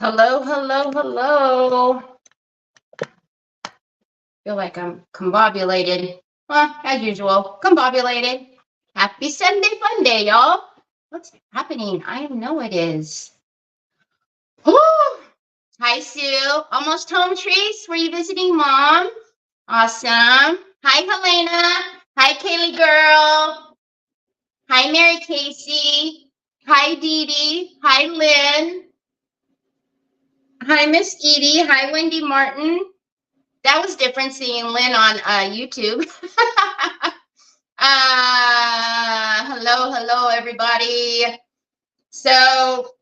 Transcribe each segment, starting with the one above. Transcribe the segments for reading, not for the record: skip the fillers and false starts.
Hello, hello, hello. Feel like I'm combobulated. Well, as usual, combobulated. Happy Sunday fun day, y'all. What's happening? I know it is. Woo! Hi, Sue. Almost home, Trace. Were you visiting Mom? Awesome. Hi, Helena. Hi, Kaylee girl. Hi, Mary Casey. Hi, Dee Dee. Hi, Lynn. Hi, Miss Edie. Hi, Wendy Martin. That was different seeing Lynn on YouTube. Hello, everybody. So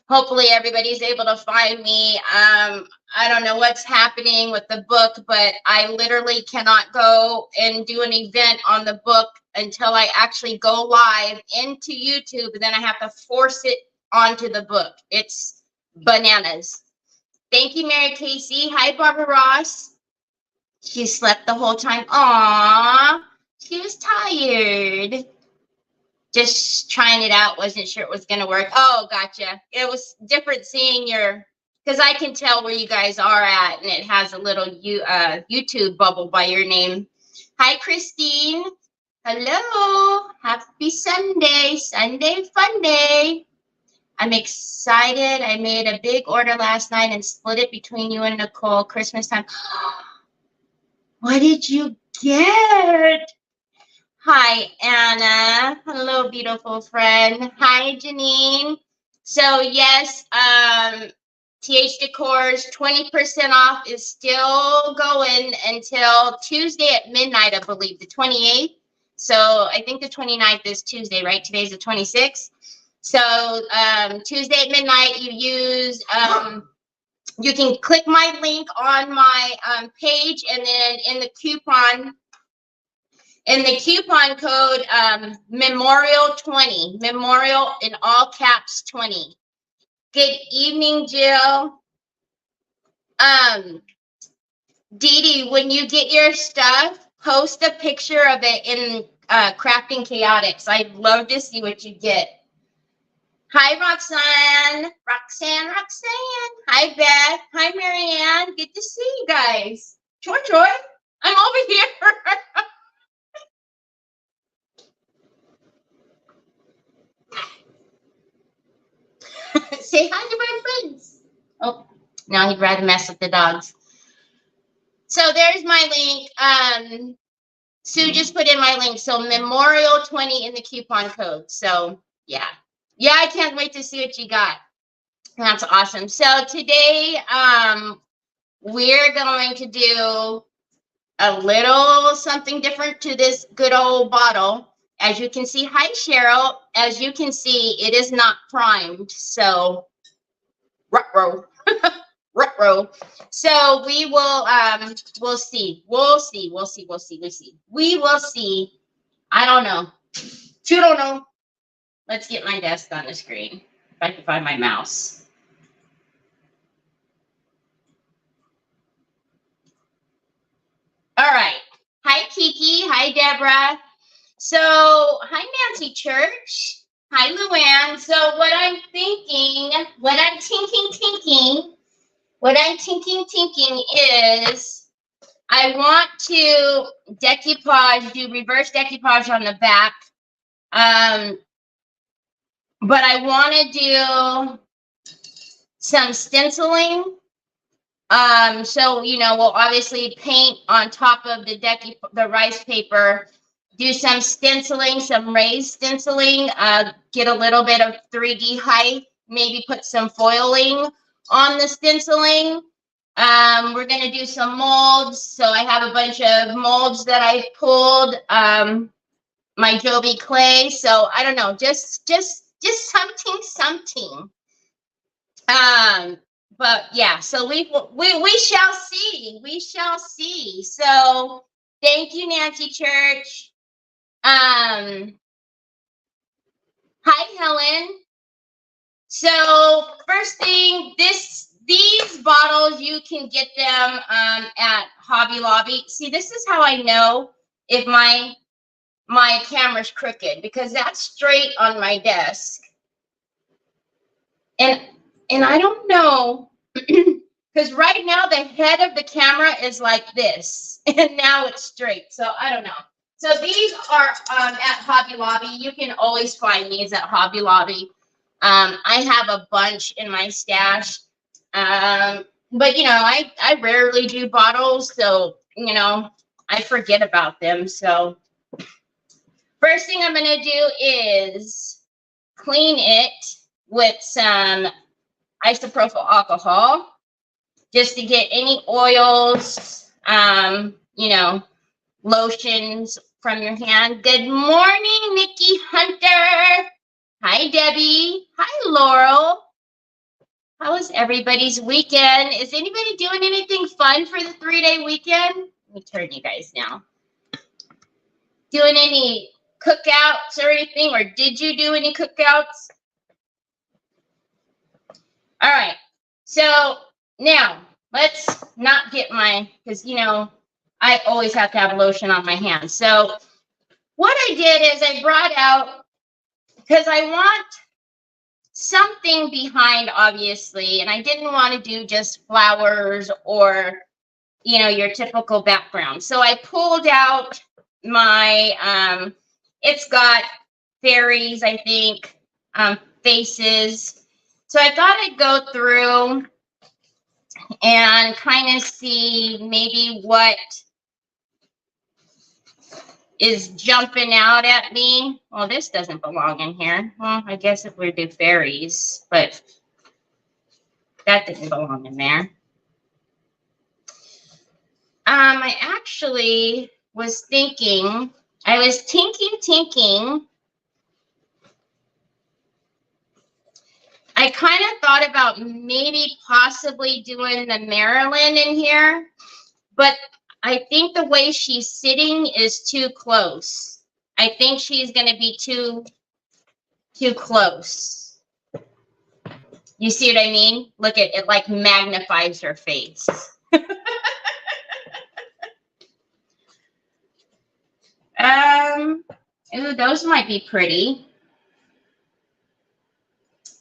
hopefully everybody's able to find me. I don't know what's happening with the book, but I literally cannot go and do an event on the book until I actually go live into YouTube, and then I have to force it onto the book. It's bananas. Thank you, Mary Casey. Hi, Barbara Ross. She slept the whole time. Aww, she was tired. Just trying it out. Wasn't sure it was going to work. Oh, gotcha. It was different seeing your, because I can tell where you guys are at, and it has a little YouTube bubble by your name. Hi, Christine. Hello. Happy Sunday. Sunday fun day. I'm excited. I made a big order last night and split it between you and Nicole. Christmas time. What did you get? Hi, Anna. Hello, beautiful friend. Hi, Janine. So, yes, TH Decor's 20% off is still going until Tuesday at midnight, I believe, the 28th. So, I think the 29th is Tuesday, right? Today's the 26th. So, Tuesday at midnight, you use... you can click my link on my page, and then in the coupon code, Memorial20, Memorial in all caps 20. Good evening, Jill. Dee Dee, when you get your stuff, post a picture of it in Crafting Chaotix. I'd love to see what you get. Hi, Roxanne. Roxanne. Hi, Beth. Hi, Marianne. Good to see you guys. Troy, I'm over here. Say hi to my friends. Oh, now he'd rather mess with the dogs. So there's my link. Sue just put in my link. So Memorial 20 in the coupon code. So yeah. Yeah, I can't wait to see what you got. That's awesome. So today, we're going to do a little something different to this good old bottle. As you can see, hi, Cheryl. As you can see, it is not primed. So, ruh-roh. Ruh-roh. So we will, we'll see. We will see. I don't know. You don't know. Let's get my desk on the screen. If I can find my mouse. All right. Hi, Kiki. Hi, Deborah. So, hi, Nancy Church. Hi, Luann. So, what I'm thinking is I want to decoupage, do reverse decoupage on the back. But I want to do some stenciling. So, you know, we'll obviously paint on top of the rice paper, do some stenciling, some raised stenciling, get a little bit of 3D height, maybe put some foiling on the stenciling. We're going to do some molds. So I have a bunch of molds that I pulled, my Joby clay. So I don't know, just something. But yeah, so we shall see. We shall see. So thank you, Nancy Church. Hi, Helen. So first thing, these bottles, you can get them at Hobby Lobby. See, this is how I know if my camera's crooked, because that's straight on my desk. And And I don't know, because right now the head of the camera is like this, and now it's straight. So I don't know. So these are at Hobby Lobby. You can always find these at Hobby Lobby. I have a bunch in my stash. But, you know, I rarely do bottles, so, you know, I forget about them. So first thing I'm going to do is clean it with some isopropyl alcohol just to get any oils, you know, lotions from your hand. Good morning, Nikki Hunter. Hi, Debbie. Hi, Laurel. How was everybody's weekend? Is anybody doing anything fun for the 3-day weekend? Let me turn you guys now. Doing any cookouts or anything? Or did you do any cookouts? All right. So now let's not get my, because, you know, I always have to have lotion on my hands. So what I did is I brought out, because I want something behind, obviously, and I didn't want to do just flowers or, you know, your typical background. So I pulled out my, it's got fairies, I think, faces. So I thought I'd go through and kind of see maybe what is jumping out at me. Well, this doesn't belong in here. Well, I guess if we do fairies, but that didn't belong in there. I actually was thinking, I was tinking. I kind of thought about maybe possibly doing the Maryland in here, but I think the way she's sitting is too close. I think she's going to be too close. You see what I mean? Look at it, like magnifies her face. Ooh, those might be pretty.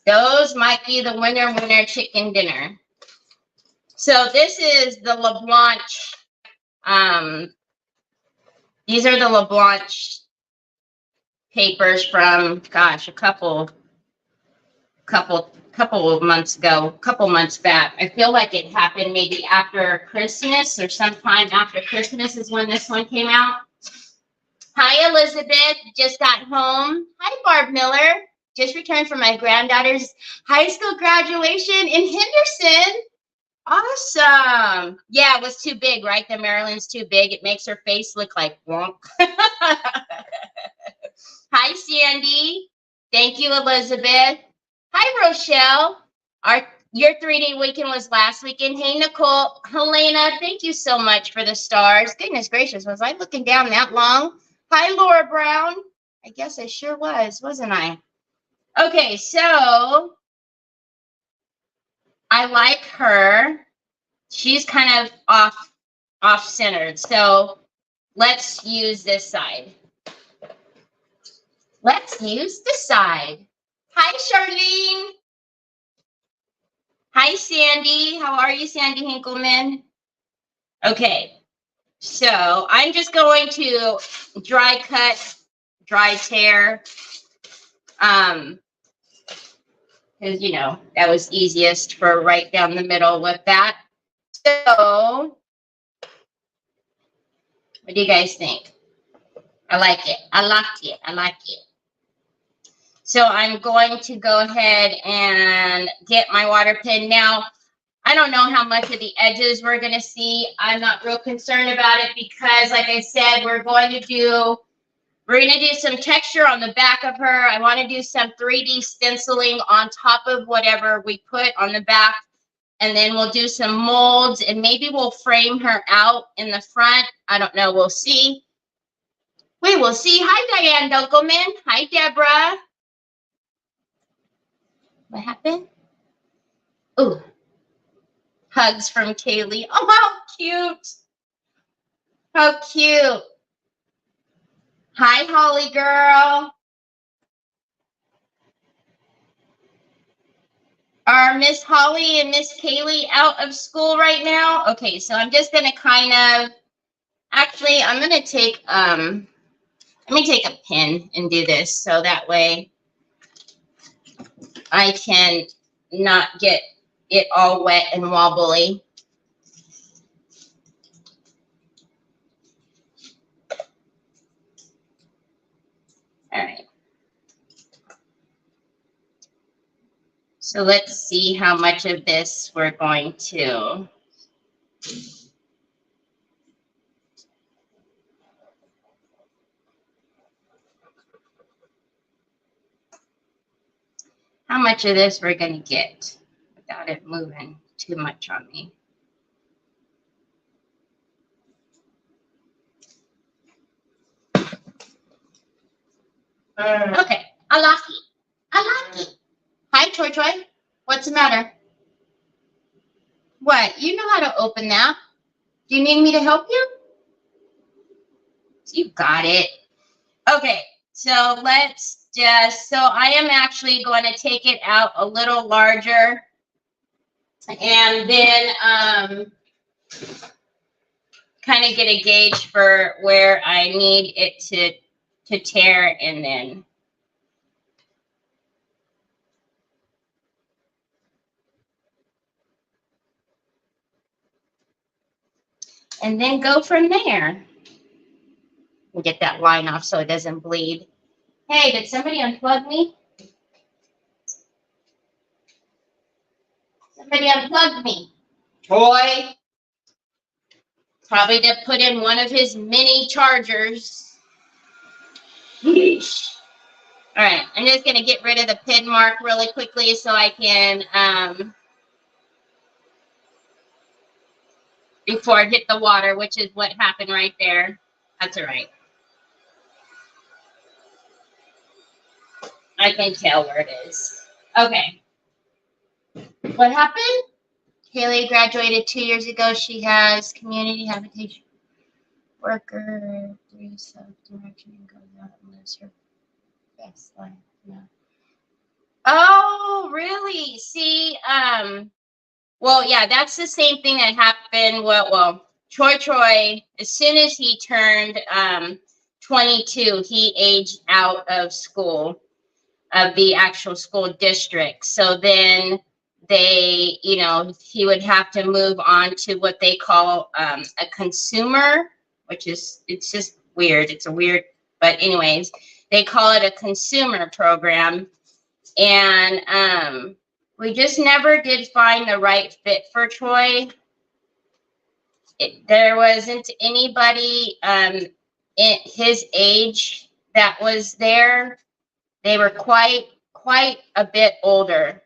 Those might be the winner chicken dinner. So this is the LaBlanche. These are the LaBlanche papers from, gosh, a couple of months ago, couple months back. I feel like it happened maybe after Christmas or sometime after Christmas is when this one came out. Hi, Elizabeth. Just got home. Hi, Barb Miller. Just returned from my granddaughter's high school graduation in Henderson. Awesome. Yeah, it was too big, right? The Maryland's too big. It makes her face look like wonk. Hi, Sandy. Thank you, Elizabeth. Hi, Rochelle. Your 3-day weekend was last weekend. Hey, Nicole. Helena, thank you so much for the stars. Goodness gracious, was I looking down that long? Hi, Laura Brown. I guess I sure was, wasn't I? Okay, so I like her. She's kind of off-centered. So let's use this side. Let's use this side. Hi, Charlene. Hi, Sandy. How are you, Sandy Hinkleman? Okay, so I'm just going to dry cut, dry tear. Because, you know, that was easiest for right down the middle with that. So, what do you guys think? I like it. I like it. I like it. So I'm going to go ahead and get my water pen. Now, I don't know how much of the edges we're going to see. I'm not real concerned about it because, like I said, we're going to do some texture on the back of her. I want to do some 3D stenciling on top of whatever we put on the back. And then we'll do some molds and maybe we'll frame her out in the front. I don't know. We'll see. We will see. Hi, Diane Dunkelman. Hi, Deborah. What happened? Ooh. Hugs from Kaylee. Oh, how cute. How cute. Hi, Holly girl. Are Miss Holly and Miss Kaylee out of school right now? Okay, so I'm just gonna kind of, actually, I'm gonna take, let me take a pen and do this so that way I can not get it all wet and wobbly. All right. So let's see how much of this we're going to. How much of this we're going to get without it moving too much on me. Okay, I like it. I like it. Hi, Troy Troy. What's the matter? What? You know how to open that. Do you need me to help you? You got it. Okay, so let's just, so I am actually going to take it out a little larger and then kind of get a gauge for where I need it to tear, and then go from there. And get that line off so it doesn't bleed. Hey, did somebody unplug me? Somebody unplugged me. Boy. Probably to put in one of his mini chargers. Yeesh. All right, I'm just going to get rid of the pin mark really quickly so I can, before I hit the water, which is what happened right there. That's all right. I can tell where it is. Okay. What happened? Haley graduated 2 years ago. She has community habitation worker, 3 self-direction, and goes out and lives her best life. Yeah. Oh, really? See, well, yeah, that's the same thing that happened. Well, Troy, as soon as he turned 22, he aged out of school, of the actual school district. So then they, you know, he would have to move on to what they call a consumer, which is, it's just weird. It's a weird, but anyways, they call it a consumer program. And we just never did find the right fit for Troy. There wasn't anybody in his age that was there. They were quite a bit older,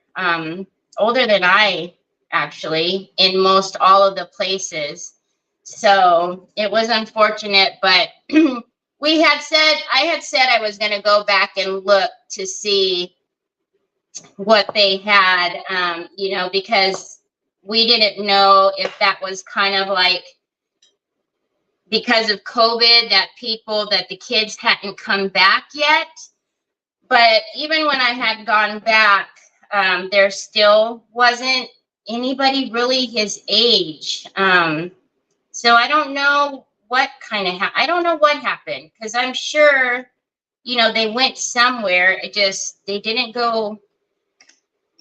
older than I actually, in most all of the places. So it was unfortunate, but I had said I was going to go back and look to see what they had, you know, because we didn't know if that was kind of like because of COVID that the kids hadn't come back yet. But even when I had gone back, there still wasn't anybody really his age. So I don't know what kind of, I don't know what happened, because I'm sure, you know, they went somewhere. It just, they didn't go,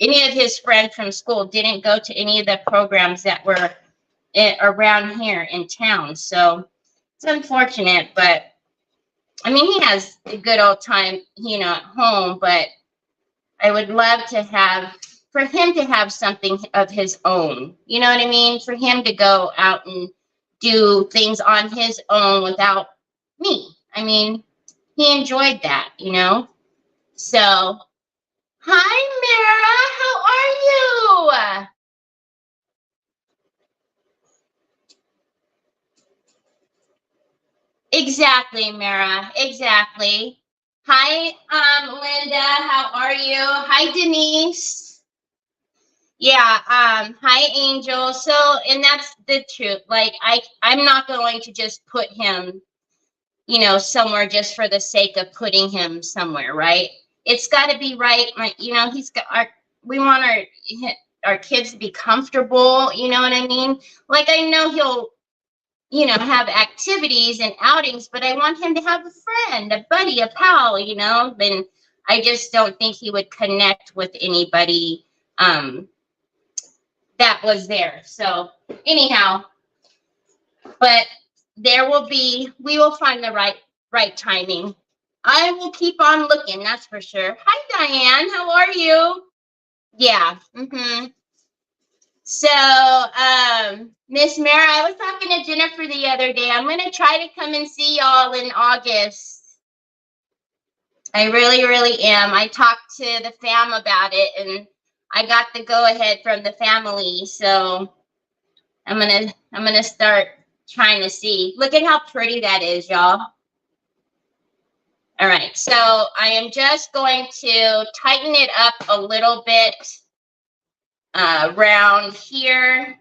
any of his friends from school didn't go to any of the programs that were around here in town. So it's unfortunate, but I mean, he has a good old time, you know, at home, but I would love to have, for him to have something of his own, you know what I mean? For him to go out and do things on his own without me. I mean, he enjoyed that, you know? So, hi, Mara, how are you? Exactly, Mara, exactly. Hi, Linda, how are you? Hi, Denise. Yeah, hi, Angel. So, and that's the truth. Like, I'm not going to just put him, you know, somewhere just for the sake of putting him somewhere, right? It's got to be right. You know, our kids to be comfortable, you know what I mean? Like, I know he'll, you know, have activities and outings, but I want him to have a friend, a buddy, a pal, you know, and I just don't think he would connect with anybody that was there. So anyhow, but we will find the right timing. I will keep on looking, that's for sure. Hi, Diane, how are you? Yeah. So, Miss Mara, I was talking to Jennifer the other day. I'm going to try to come and see y'all in August. I really, really am. I talked to the fam about it, and I got the go-ahead from the family. So I'm gonna start trying to see. Look at how pretty that is, y'all. All right, so I am just going to tighten it up a little bit around here.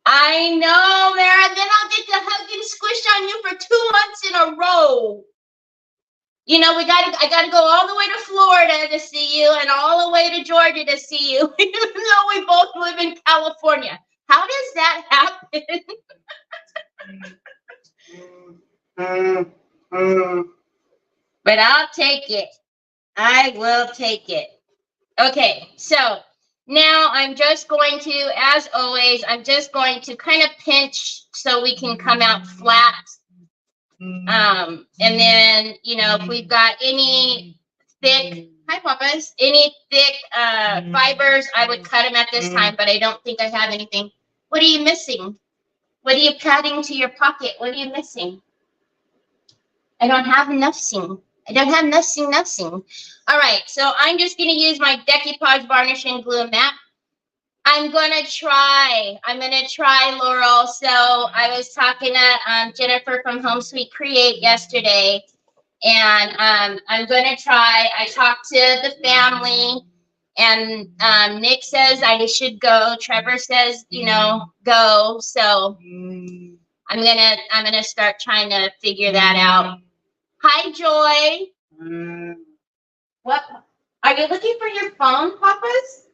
I know, Mara, then I'll get to hug and squish on you for 2 months in a row. You know, I gotta go all the way to Florida to see you and all the way to Georgia to see you, even though we both live in California. How does that happen? But I'll take it. I will take it. Okay, so now I'm just going to, as always, I'm just going to kind of pinch so we can come out flat. And then, you know, if we've got any thick, hi Papas, any thick fibers, I would cut them at this time, but I don't think I have anything. What are you missing? What are you padding to your pocket? What are you missing? I don't have nothing. I don't have nothing. All right, so I'm just going to use my Decoupaged varnish and glue mat. I'm gonna try, Laurel. So I was talking to Jennifer from Home Sweet Create yesterday, and I'm gonna try. I talked to the family, and Nick says I should go. Trevor says, you know, go. So I'm gonna start trying to figure that out. Hi, Joy. What? Are you looking for your phone, Papas?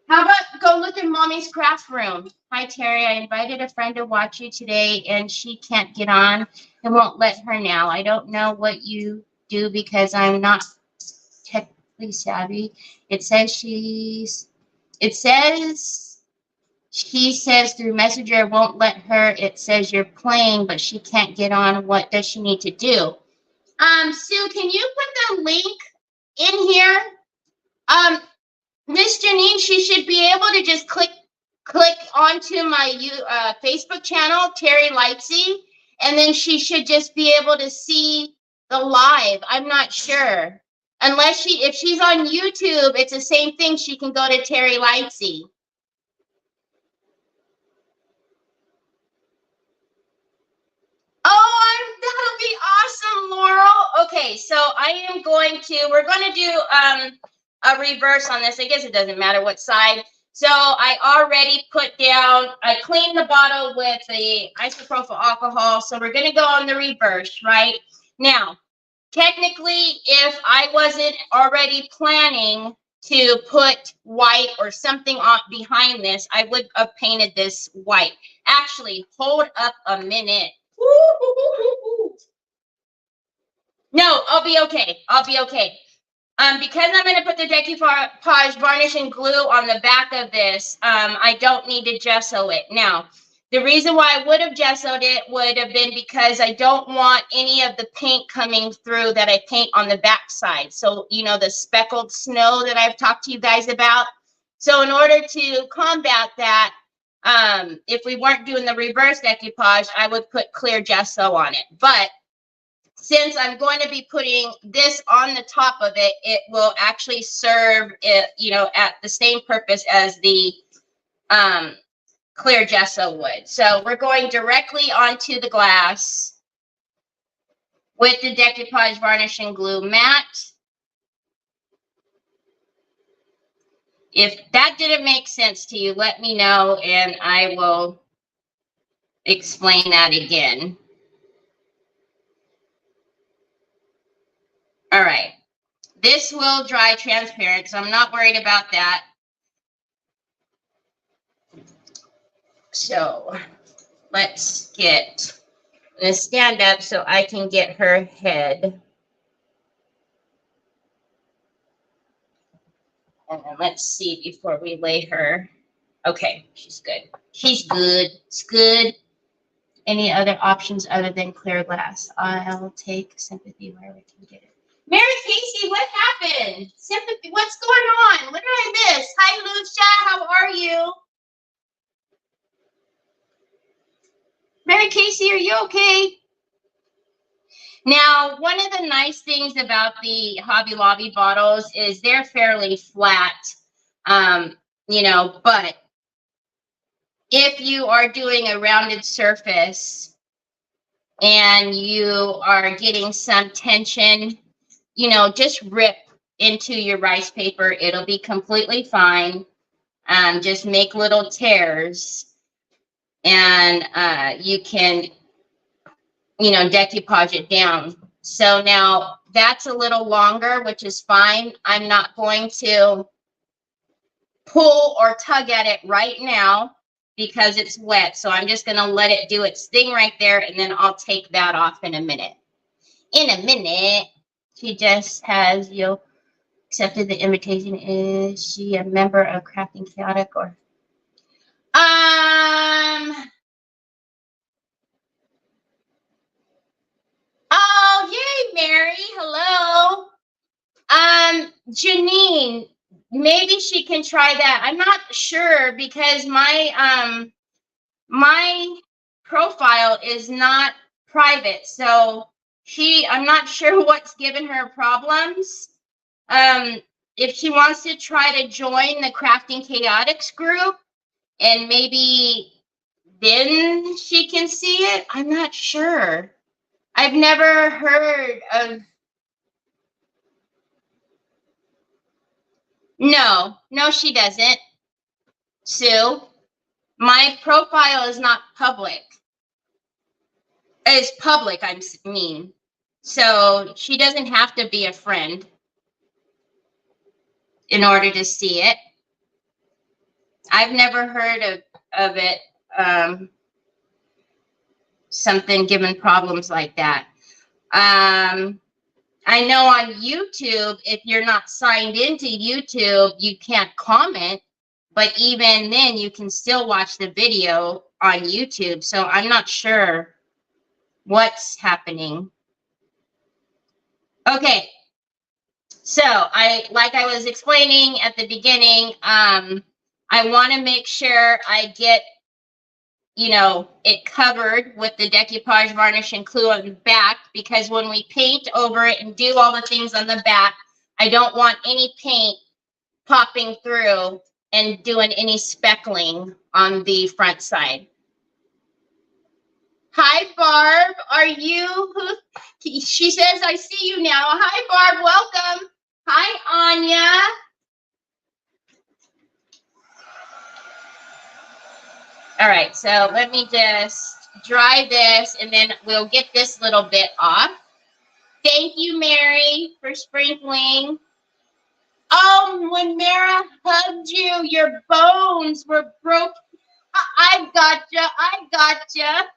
How about go look in Mommy's craft room? Hi, Terry. I invited a friend to watch you today, and she can't get on. It won't let her now. I don't know what you do because I'm not technically savvy. It says she says through Messenger won't let her. It says you're playing, but she can't get on. What does she need to do? Sue, can you put the link in here? Miss Janine, she should be able to just click onto my Facebook channel, Terry Lightsey, and then she should just be able to see the live. I'm not sure. Unless if she's on YouTube, it's the same thing. She can go to Terry Lightsey. Oh, that'll be awesome, Laurel. Okay, so we're going to do a reverse on this. I guess it doesn't matter what side. So I already put down, I cleaned the bottle with the isopropyl alcohol. So we're going to go on the reverse, right? Now, technically, if I wasn't already planning to put white or something on behind this, I would have painted this white. Actually, hold up a minute. No, I'll be okay. Because I'm going to put the decoupage varnish and glue on the back of this, I don't need to gesso it. Now, the reason why I would have gessoed it would have been because I don't want any of the paint coming through that I paint on the back side. So, you know, the speckled snow that I've talked to you guys about. So in order to combat that, if we weren't doing the reverse decoupage, I would put clear gesso on it. But since I'm going to be putting this on the top of it, it will actually serve it, you know, at the same purpose as the clear gesso would. So we're going directly onto the glass with the decoupage varnish and glue matte. If that didn't make sense to you, let me know and I will explain that again. All right. This will dry transparent, so I'm not worried about that. So let's get, I'm going to stand up so I can get her head. And then let's see before we lay her. Okay, she's good. She's good. It's good. Any other options other than clear glass? I'll take sympathy where we can get it. Mary Casey, what happened? Sympathy, what's going on? What did I miss? Hi, Lucia, how are you? Mary Casey, are you okay? Now, one of the nice things about the Hobby Lobby bottles is they're fairly flat, you know, but if you are doing a rounded surface and you are getting some tension, you know, just rip into your rice paper. It'll be completely fine. Just make little tears and you can, you know, decoupage it down. So now that's a little longer, which is fine. I'm not going to pull or tug at it right now because it's wet. So I'm just going to let it do its thing right there. And then I'll take that off in a minute. In a minute. She just has, you know, accepted the invitation. Is she a member of Crafting Chaotic or? Oh, yay, Mary. Hello. Janine, maybe she can try that. I'm not sure because my my profile is not private, so I'm not sure what's given her problems. If she wants to try to join the Crafting Chaotix group and maybe then she can see it, I'm not sure. I've never heard of. No, she doesn't. Sue, my profile is not public. It's public, I mean. So she doesn't have to be a friend in order to see it. I've never heard of it, something given problems like that. I know on YouTube, if you're not signed into YouTube, you can't comment, but even then you can still watch the video on YouTube. So I'm not sure what's happening. Okay. So like I was explaining at the beginning, I want to make sure I get, you know, it covered with the decoupage varnish and glue on the back, because when we paint over it and do all the things on the back, I don't want any paint popping through and doing any speckling on the front side. Hi, Barb. Are you? She says, I see you now. Hi, Barb. Welcome. Hi, Anya. All right, so let me just dry this and then we'll get this little bit off. Thank you, Mary, for sprinkling. Oh, when Mara hugged you, your bones were broken. I gotcha. I gotcha.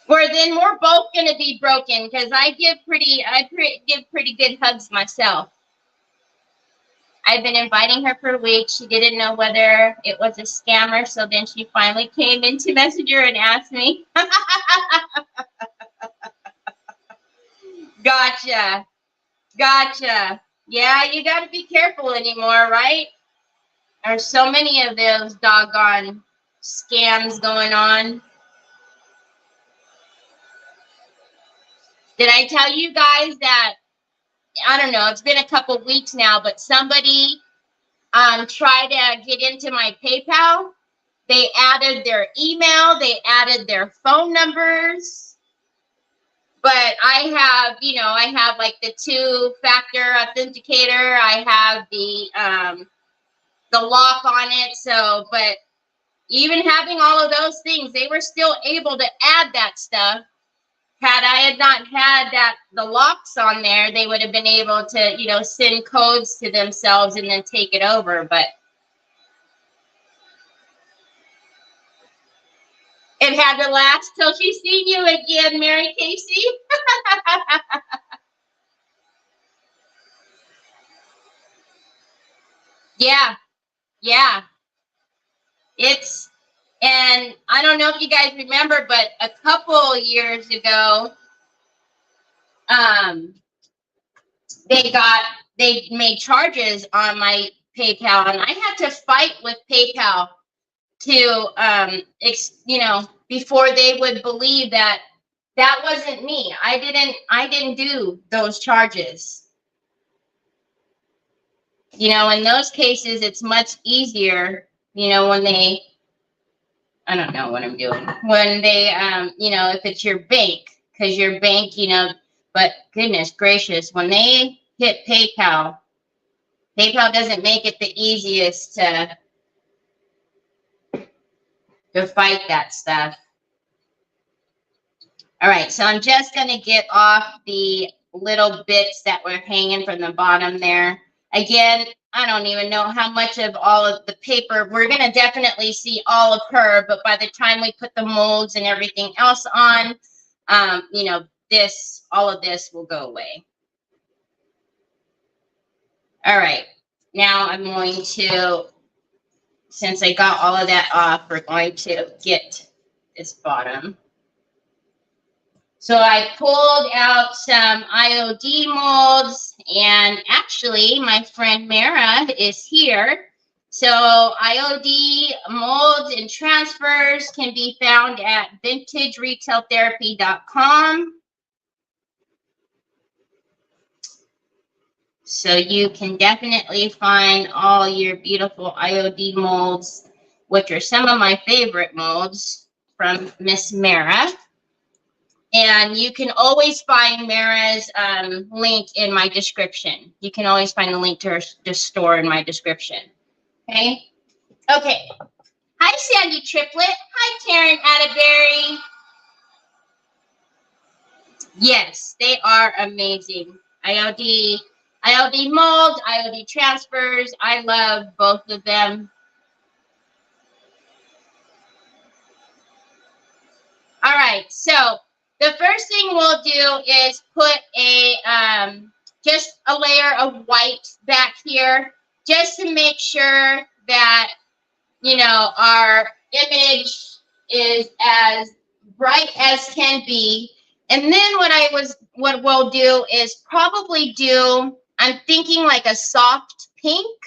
Well, then we're both gonna be broken because I give pretty good hugs myself. I've been inviting her for weeks. She didn't know whether it was a scammer, so then she finally came into Messenger and asked me. Gotcha. Gotcha. Yeah, you got to be careful anymore, right? There's so many of those doggone scams going on. Did I tell you guys that, I don't know, it's been a couple weeks now, but somebody tried to get into my PayPal. They added their email, they added their phone numbers. But I have, you know, I have like the 2-factor authenticator. I have the lock on it. So, but even having all of those things, they were still able to add that stuff. Had I not had the locks on there, they would have been able to, you know, send codes to themselves and then take it over. But it had to last till she's seen you again, Mary Casey. Yeah, yeah. And I don't know if you guys remember, but a couple years ago, they made charges on my PayPal, and I had to fight with PayPal to, you know, before they would believe that wasn't me. I didn't do those charges. You know, in those cases, it's much easier, you know, when they, I don't know what I'm doing, when they, you know, if it's your bank, because your bank, you know, but goodness gracious, when they hit PayPal, PayPal doesn't make it the easiest to fight that stuff. All right, so I'm just going to get off the little bits that were hanging from the bottom there. Again, I don't even know how much of all of the paper. We're going to definitely see all of her, but by the time we put the molds and everything else on, you know, all of this will go away. All right, now I'm going to, since I got all of that off, we're going to get this bottom. So I pulled out some IOD molds, and actually my friend Mara is here. So IOD molds and transfers can be found at vintageretailtherapy.com. So you can definitely find all your beautiful IOD molds, which are some of my favorite molds from Miss Mara. And you can always find Mara's link in my description. You can always find the link to her store in my description. Okay? Okay. Hi, Sandy Triplet. Hi, Karen Atterbury. Yes, they are amazing. IOD molds, IOD transfers. I love both of them. All right, so the first thing we'll do is put a just a layer of white back here, just to make sure that, you know, our image is as bright as can be. And then what we'll do is probably do, I'm thinking like a soft pink.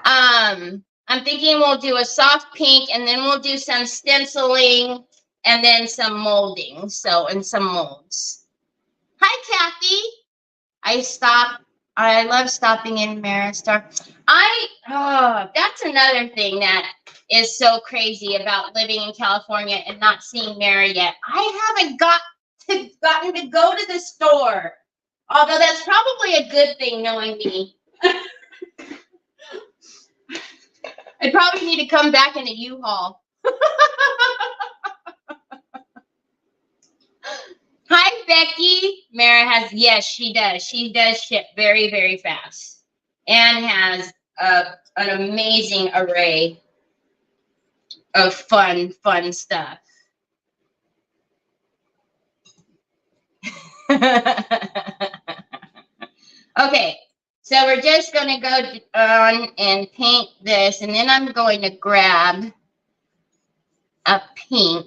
I'm thinking we'll do a soft pink, and then we'll do some stenciling and then some molding. So, and some molds. Hi, Kathy. I love stopping in Mara Star. That's another thing that is so crazy about living in California and not seeing Mara yet. I haven't gotten to go to the store. Although that's probably a good thing, knowing me. I probably need to come back in a U-Haul. Hi, Becky. Mara has, yes, she does. She does ship very, very fast and has an amazing array of fun stuff. Okay. So we're just going to go on and paint this, and then I'm going to grab a pink.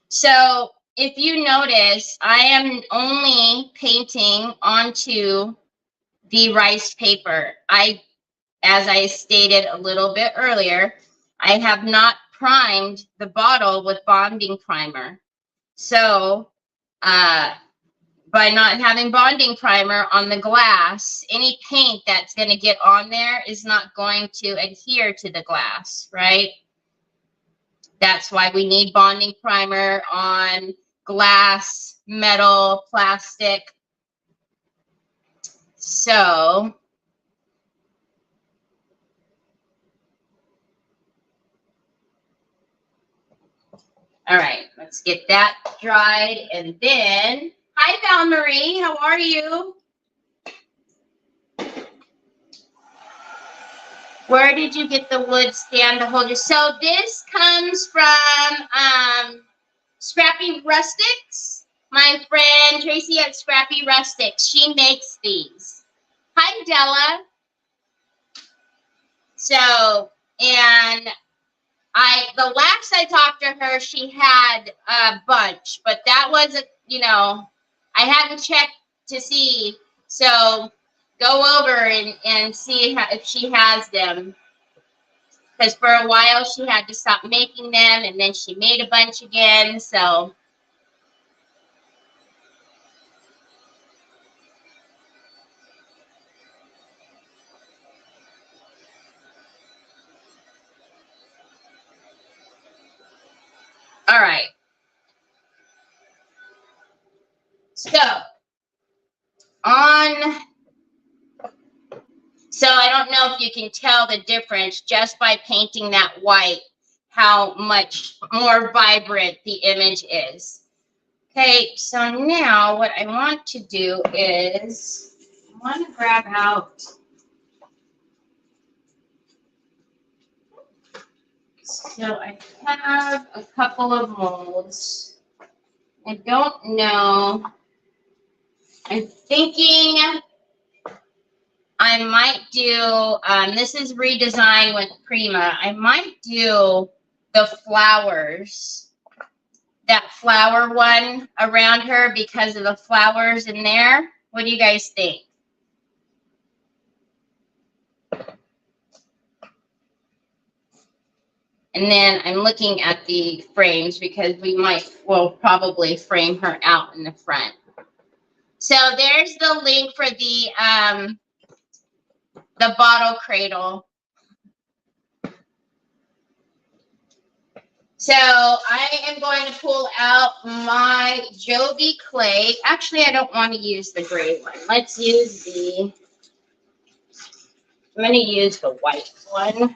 So if you notice, I am only painting onto the rice paper. As I stated a little bit earlier, I have not primed the bottle with bonding primer. So by not having bonding primer on the glass, any paint that's going to get on there is not going to adhere to the glass, right? That's why we need bonding primer on glass, metal, plastic. So all right, let's get that dried. And then, hi, Val Marie, how are you? Where did you get the wood stand to hold your? So this comes from Scrappy Rustics. My friend Tracy at Scrappy Rustics. She makes these. Hi, Della. So, and the last I talked to her, she had a bunch, but that wasn't, you know, I hadn't checked to see. So go over and see if she has them. Because for a while she had to stop making them, and then she made a bunch again. So all right. So so I don't know if you can tell the difference just by painting that white, how much more vibrant the image is. Okay, so now what I want to do is I want to grab out. So I have a couple of molds. I don't know. I'm thinking I might do, this is redesigned with Prima. I might do the flowers, that flower one around her because of the flowers in there. What do you guys think? And then I'm looking at the frames because we'll probably frame her out in the front. So there's the link for the bottle cradle. So I am going to pull out my Joby clay. Actually, I don't want to use the gray one. Let's use I'm going to use the white one.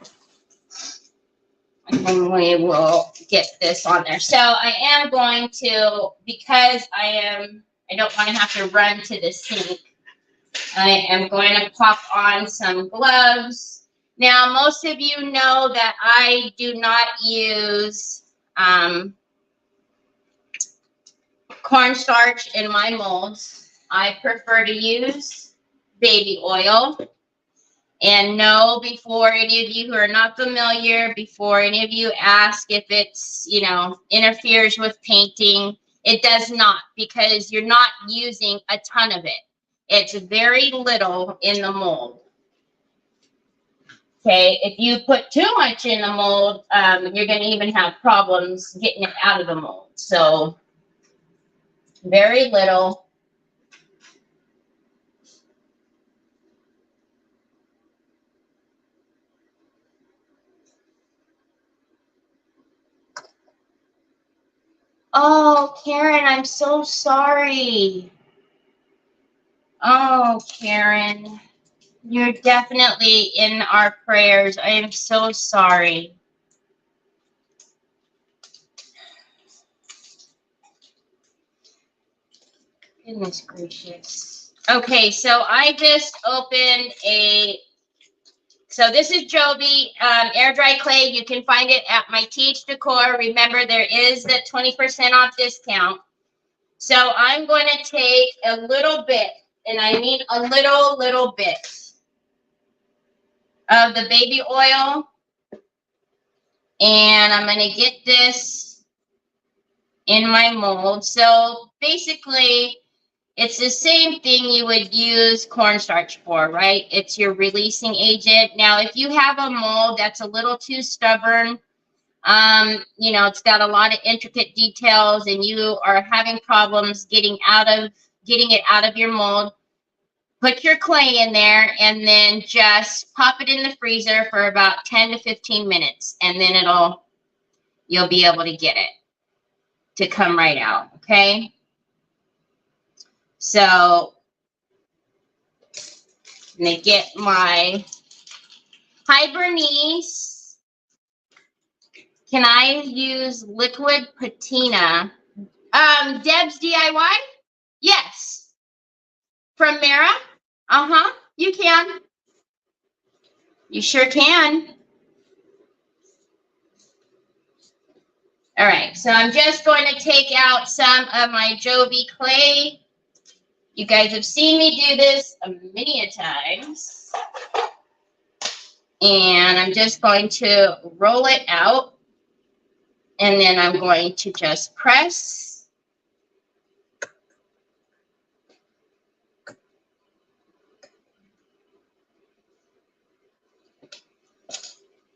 And then we will get this on there. So I am going to, because I don't want to have to run to the sink, I am going to pop on some gloves. Now, most of you know that I do not use cornstarch in my molds. I prefer to use baby oil. And no, before any of you who are not familiar, before any of you ask if it's, you know, interferes with painting, it does not, because you're not using a ton of it. It's very little in the mold. Okay, if you put too much in the mold, you're going to even have problems getting it out of the mold. So very little. Oh, Karen, I'm so sorry. Oh, Karen, you're definitely in our prayers. I am so sorry. Goodness gracious. Okay, so I just opened so this is Joby air dry clay. You can find it at my TH Decor. Remember, there is the 20% off discount. So I'm going to take a little bit, and I mean a little bit of the baby oil. And I'm going to get this in my mold. So basically, it's the same thing you would use cornstarch for, right? It's your releasing agent. Now, if you have a mold that's a little too stubborn, you know, it's got a lot of intricate details and you are having problems getting it out of your mold, put your clay in there and then just pop it in the freezer for about 10 to 15 minutes. And then you'll be able to get it to come right out, okay? So I'm going to get my Hibernice. Can I use liquid patina? Deb's DIY? Yes. From Mara? Uh-huh. You can. You sure can. All right. So I'm just going to take out some of my Jovi clay. You guys have seen me do this many times. And I'm just going to roll it out. And then I'm going to just press.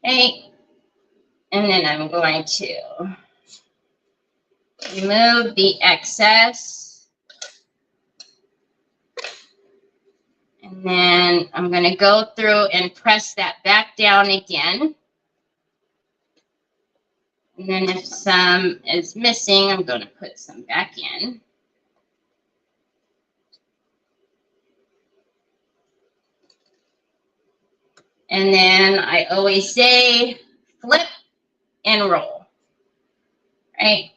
Okay. And then I'm going to remove the excess. And then I'm going to go through and press that back down again. And then if some is missing, I'm going to put some back in. And then I always say flip and roll, right?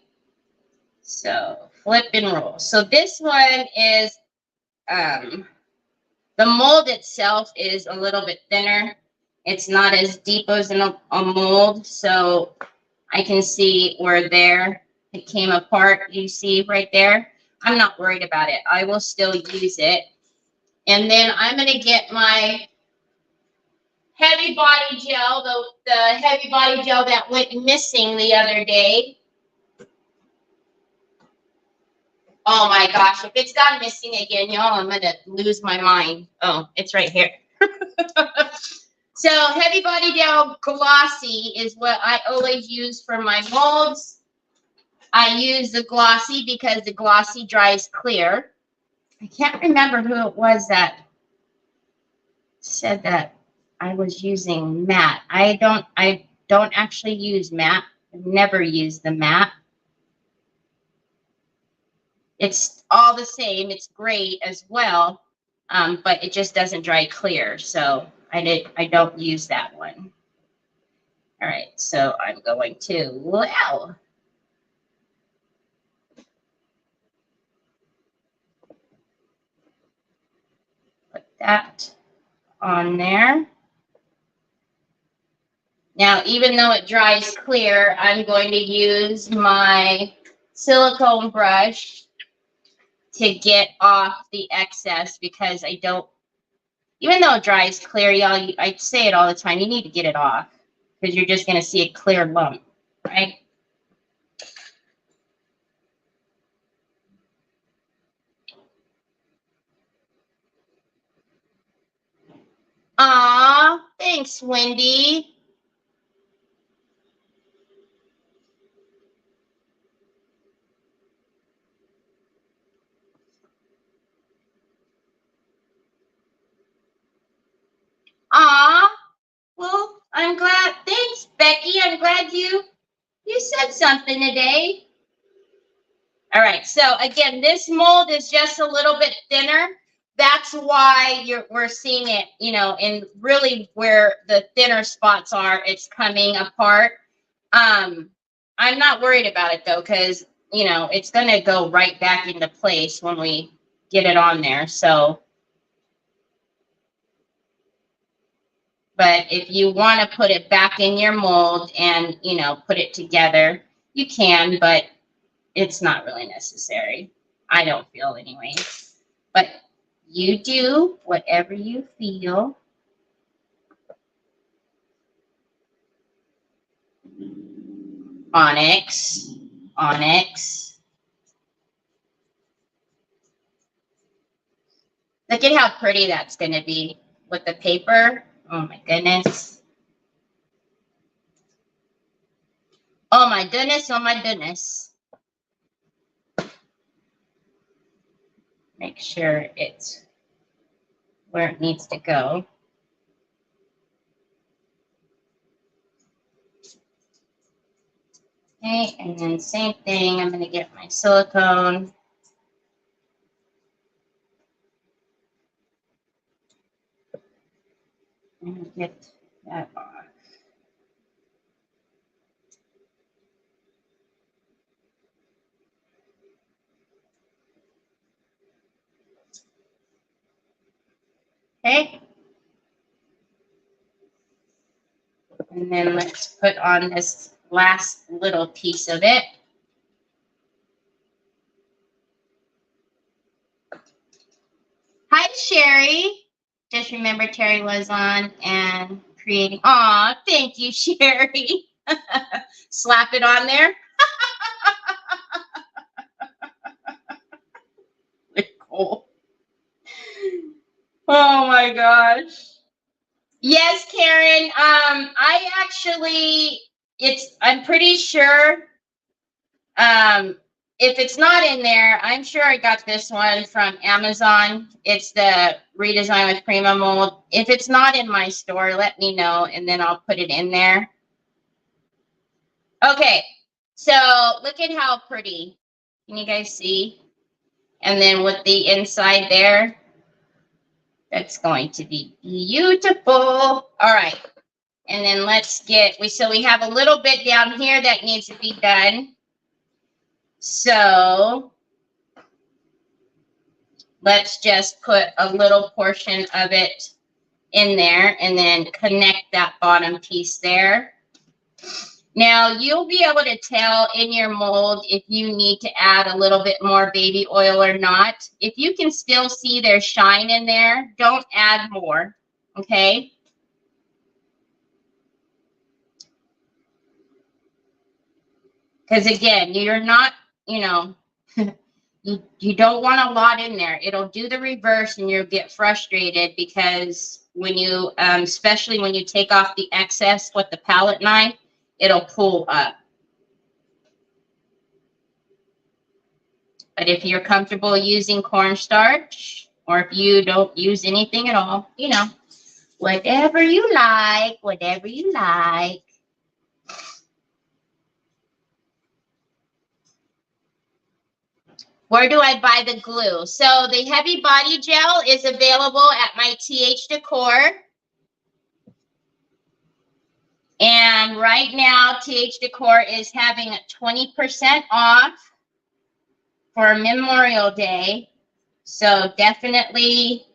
So flip and roll. So this one is, the mold itself is a little bit thinner. It's not as deep as a mold. So I can see where there it came apart. You see right there. I'm not worried about it. I will still use it. And then I'm going to get my heavy body gel, the heavy body gel that went missing the other day. Oh my gosh, if it's gone missing again, y'all, I'm going to lose my mind. Oh, it's right here. So heavy body gel glossy is what I always use for my molds. I use the glossy because the glossy dries clear. I can't remember who it was that said that I was using matte. I don't actually use matte. I've never used the matte. It's all the same. It's great as well, but it just doesn't dry clear. So I don't use that one. All right, so I'm going to, wow. Put that on there. Now, even though it dries clear, I'm going to use my silicone brush to get off the excess because I don't, even though it dries clear, y'all, I say it all the time, you need to get it off because you're just going to see a clear lump, right? Aw, thanks, Wendy. Aw, well, I'm glad. Thanks, Becky. I'm glad you said something today. All right, so again, this mold is just a little bit thinner. That's why we're seeing it, you know, in really where the thinner spots are, it's coming apart. I'm not worried about it though, because, you know, it's going to go right back into place when we get it on there. So, but if you want to put it back in your mold and, you know, put it together, you can, but it's not really necessary. I don't feel anyway. But you do whatever you feel. Onyx, onyx. Look at how pretty that's going to be with the paper. Oh my goodness. Oh my goodness, oh my goodness. Make sure it's where it needs to go. Okay, and then same thing, I'm going to get my silicone. And get that off. Okay. And then let's put on this last little piece of it. Hi, Sherry. Just remember Terry was on and creating. Aw, thank you, Sherry. Slap it on there. Cool. Oh my gosh. Yes, Karen. I actually, I'm pretty sure. If it's not in there, I'm sure I got this one from Amazon. It's the redesign with Prima mold. If it's not in my store, let me know, and then I'll put it in there. Okay, so look at how pretty. Can you guys see? And then with the inside there, that's going to be beautiful. All right, and then let's get, so we have a little bit down here that needs to be done. So let's just put a little portion of it in there and then connect that bottom piece there. Now you'll be able to tell in your mold if you need to add a little bit more baby oil or not. If you can still see there's shine in there, don't add more, okay? Because again, you're not, you know, you don't want a lot in there. It'll do the reverse and you'll get frustrated because when you, especially when you take off the excess with the palette knife, it'll pull up. But if you're comfortable using cornstarch, or if you don't use anything at all, you know, whatever you like, whatever you like. Where do I buy the glue? So the heavy body gel is available at my TH Decor. And right now, TH Decor is having a 20% off for Memorial Day. So definitely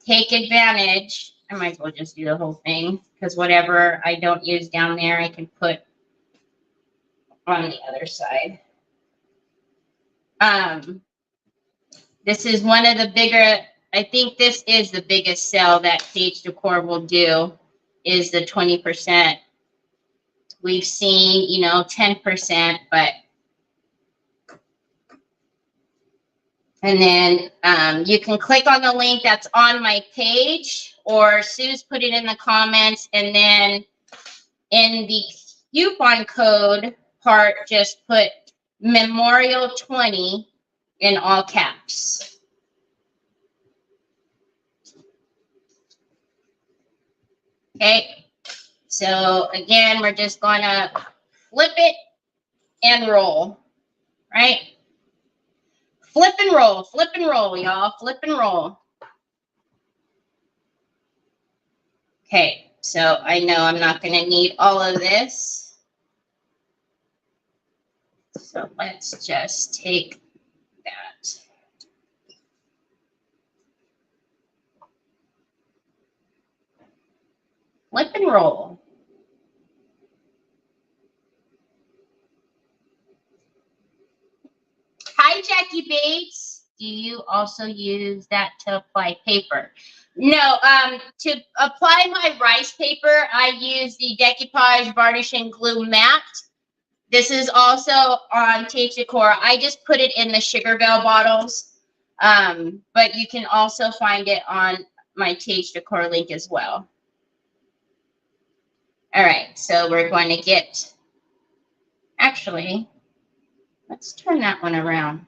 take advantage. I might as well just do the whole thing because whatever I don't use down there, I can put on the other side. This is one of the bigger, I think this is the biggest sale that TH Decor will do is the 20%. We've seen, you know, 10%, but and then you can click on the link that's on my page, or Sue's put it in the comments, and then in the coupon code part, just put Memorial 20 in all caps. Okay, so again, we're just gonna flip it and roll, right? Flip and roll, y'all. Flip and roll. Okay, so I know I'm not going to need all of this. So let's just take that. Flip and roll. Hi, Jackie Bates. Do you also use that to apply paper? No, to apply my rice paper, I use the Decoupaged Varnish and Glue Matte. This is also on TH Decor. I just put it in the Sugar Bell bottles, but you can also find it on my TH Decor link as well. All right, so we're going to get, actually, let's turn that one around.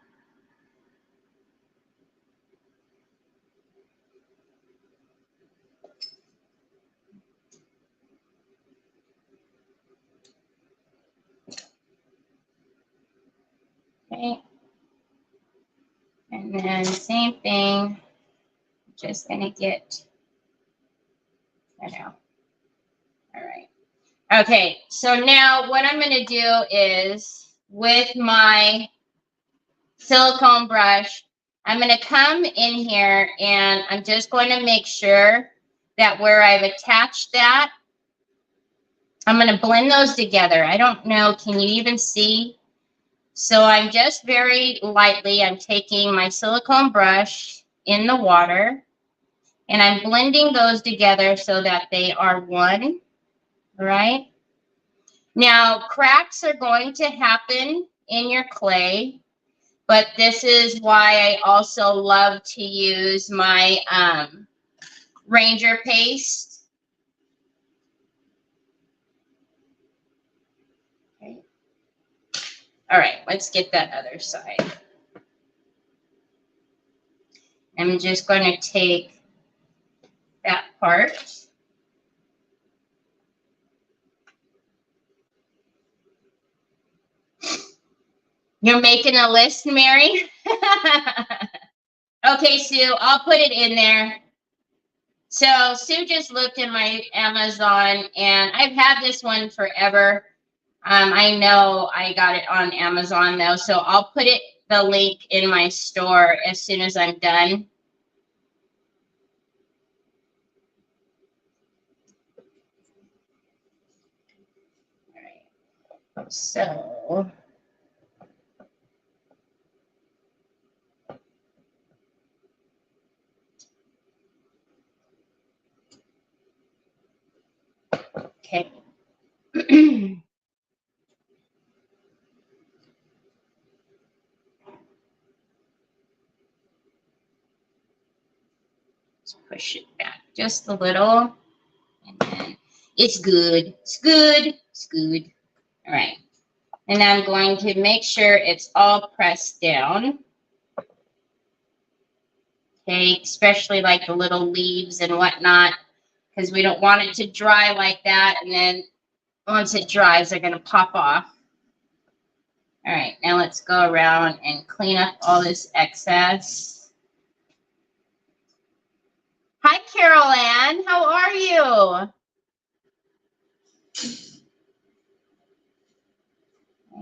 Okay. And then same thing, just gonna get that out. All right. Okay, so now what I'm gonna do is with my silicone brush, I'm gonna come in here and I'm just going to make sure that where I've attached that, I'm gonna blend those together. I don't know, can you even see? So I'm just very lightly, I'm taking my silicone brush in the water and I'm blending those together so that they are one, right? Now, cracks are going to happen in your clay, but this is why I also love to use my Ranger paste. Okay. All right, let's get that other side. I'm just going to take that part. You're making a list, Mary? Okay, Sue, I'll put it in there. So Sue just looked in my Amazon, and I've had this one forever. I know I got it on Amazon, though, so I'll put the link in my store as soon as I'm done. All right. So... Okay. Let's push it back just a little. And then it's good. It's good. It's good. All right. And I'm going to make sure it's all pressed down. Okay, especially like the little leaves and whatnot, because we don't want it to dry like that. And then once it dries, they're going to pop off. All right, now let's go around and clean up all this excess. Hi, Carol Ann. How are you?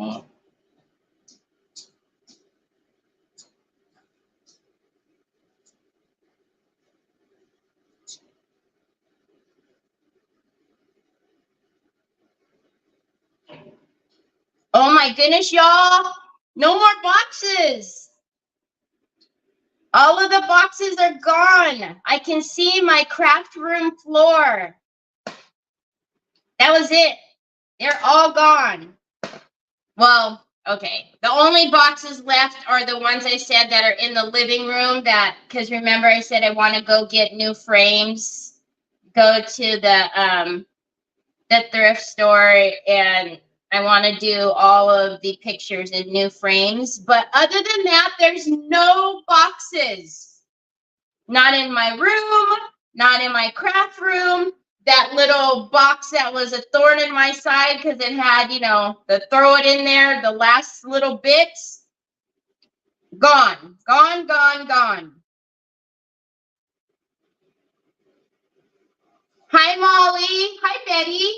Okay. Oh my goodness, y'all. No more boxes. All of the boxes are gone. I can see my craft room floor. That was it. They're all gone. Well, okay. The only boxes left are the ones I said that are in the living room, that, because remember I said I want to go get new frames, go to the thrift store, and I want to do all of the pictures in new frames. But other than that, there's no boxes. Not in my room, not in my craft room. That little box that was a thorn in my side because it had, you know, the throw it in there, the last little bits. Gone, gone, gone, gone. Hi, Molly. Hi, Betty.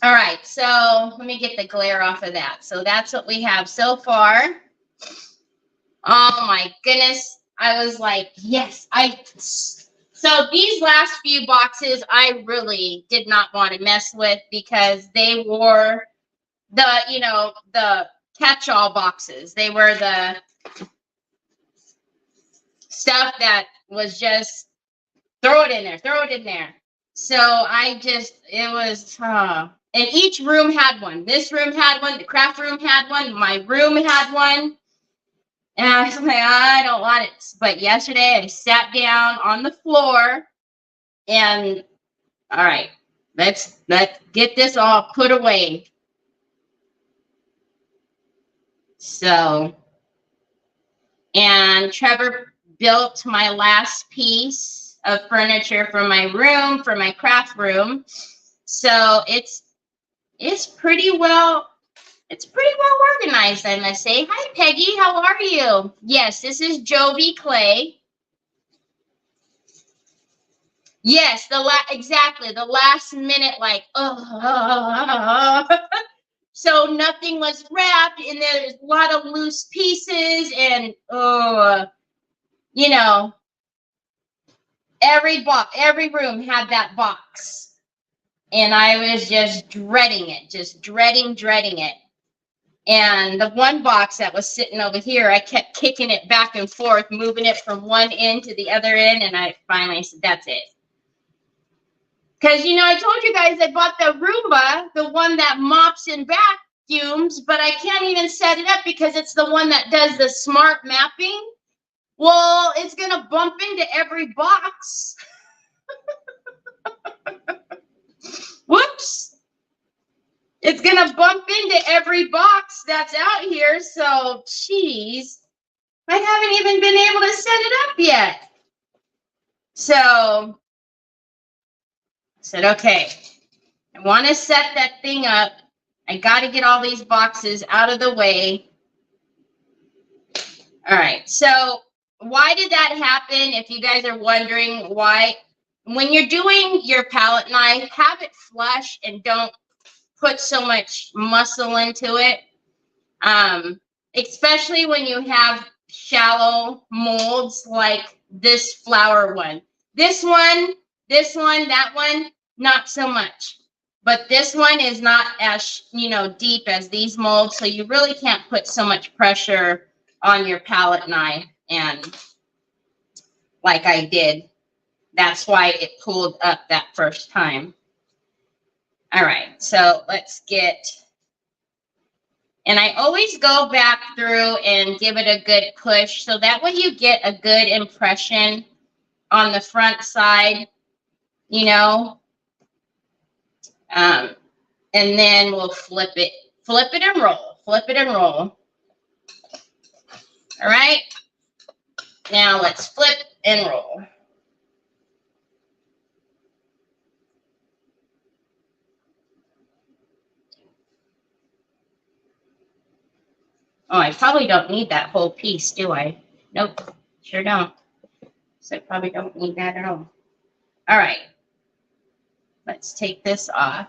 All right, so let me get the glare off of that. So that's what we have so far. Oh my goodness. I was like, yes, so these last few boxes I really did not want to mess with because they were the, you know, the catch-all boxes. They were the stuff that was just throw it in there, throw it in there. So I just, it was, and each room had one. This room had one, the craft room had one, my room had one. And I was like, I don't want it. But yesterday I sat down on the floor and, all right, let's get this all put away. So, and Trevor built my last piece of furniture for my room, for my craft room. So it's pretty well It's pretty well organized, I must say. Hi, Peggy. How are you? Yes, this is Jovi Clay. Yes, exactly. The last minute, like, oh. So nothing was wrapped, and there's a lot of loose pieces, and you know, every room had that box, and I was just dreading it, just dreading it. And the one box that was sitting over here, I kept kicking it back and forth, moving it from one end to the other end, and I finally said, that's it. Because, you know, I told you guys I bought the Roomba, the one that mops and vacuums, but I can't even set it up because it's the one that does the smart mapping. Well, it's going to bump into every box. Whoops. It's going to bump into every box that's out here. So, geez, I haven't even been able to set it up yet. So, I said, okay, I want to set that thing up. I got to get all these boxes out of the way. All right. So, why did that happen? If you guys are wondering why, when you're doing your palette knife, have it flush and don't put so much muscle into it. Especially when you have shallow molds like this flower one. This one, that one, not so much. But this one is not as, you know, deep as these molds, so you really can't put so much pressure on your palette knife. And like I did, that's why it pulled up that first time. All right, so let's get, and I always go back through and give it a good push, so that way you get a good impression on the front side, you know. And then we'll flip it and roll, flip it and roll. All right, now let's flip and roll. Oh, I probably don't need that whole piece, do I? Nope, sure don't. So I probably don't need that at all. All right, let's take this off.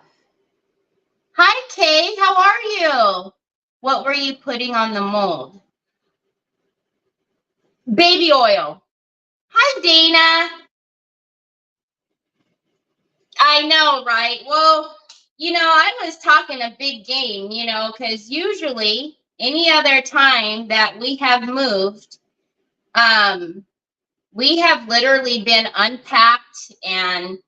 Hi, Kay, how are you? What were you putting on the mold? Baby oil. Hi, Dana. I know, right? Well, you know, I was talking a big game, you know, because usually any other time that we have moved, we have literally been unpacked and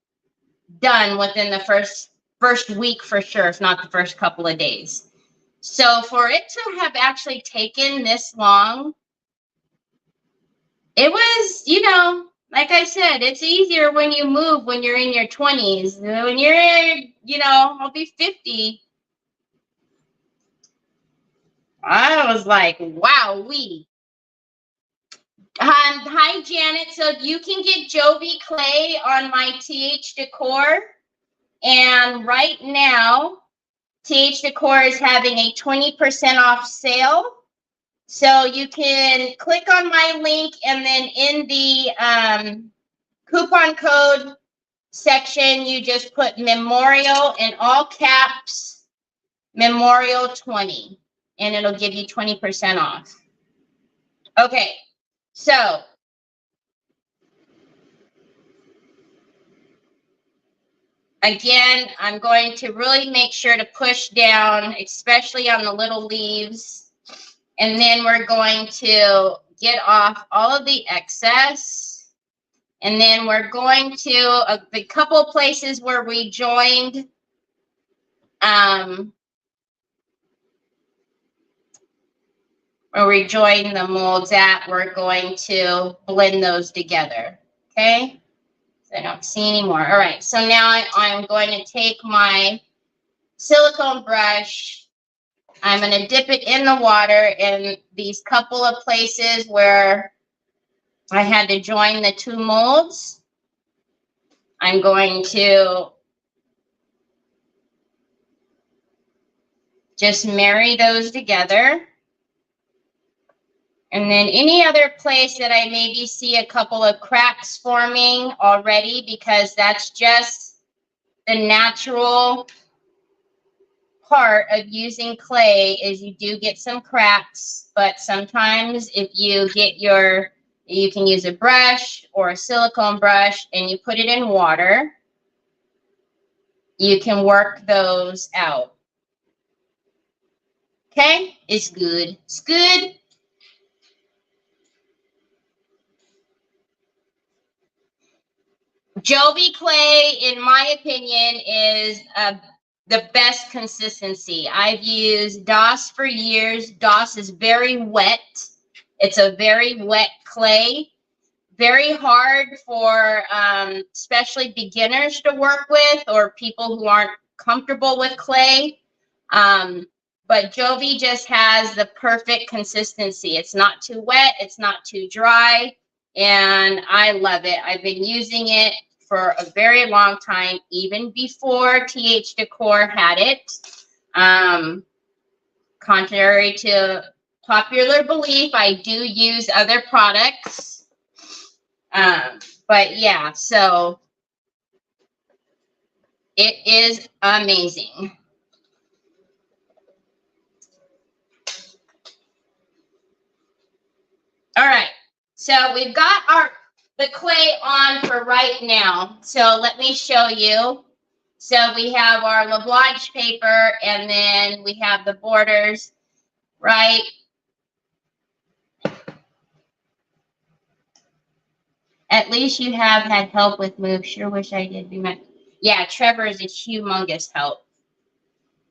done within the first week for sure, if not the first couple of days. So for it to have actually taken this long, it was, you know, like I said, it's easier when you move when you're in your 20s. When you're, you know, I'll be 50. I was like, wow, hi, Janet. So you can get Jovi Clay on my TH Decor. And right now, TH Decor is having a 20% off sale. So you can click on my link, and then in the coupon code section, you just put Memorial in all caps, Memorial 20, and it'll give you 20% off. Okay, so again, I'm going to really make sure to push down, especially on the little leaves. And then we're going to get off all of the excess. And then we're going to, the couple places where we joined, the molds at, we're going to blend those together, okay? So I don't see anymore. All right, so now I'm going to take my silicone brush. I'm going to dip it in the water in these couple of places where I had to join the two molds. I'm going to Just marry those together. And then any other place that I maybe see a couple of cracks forming already, because that's just the natural part of using clay, is you do get some cracks. But sometimes if you get you can use a brush or a silicone brush and you put it in water, you can work those out. Okay, it's good. It's good. Jovi clay, in my opinion, is the best consistency. I've used DOS for years. DOS is very wet. It's a very wet clay. Very hard for especially beginners to work with, or people who aren't comfortable with clay. But Jovi just has the perfect consistency. It's not too wet. It's not too dry. And I love it. I've been using it for a very long time, even before TH Decor had it. Contrary to popular belief, I do use other products. But yeah, so it is amazing. All right, so we've got the clay on for right now. So let me show you. So we have our LaBlanche paper, and then we have the borders, right? At least you have had help with moves. Sure wish I did. Yeah, Trevor is a humongous help.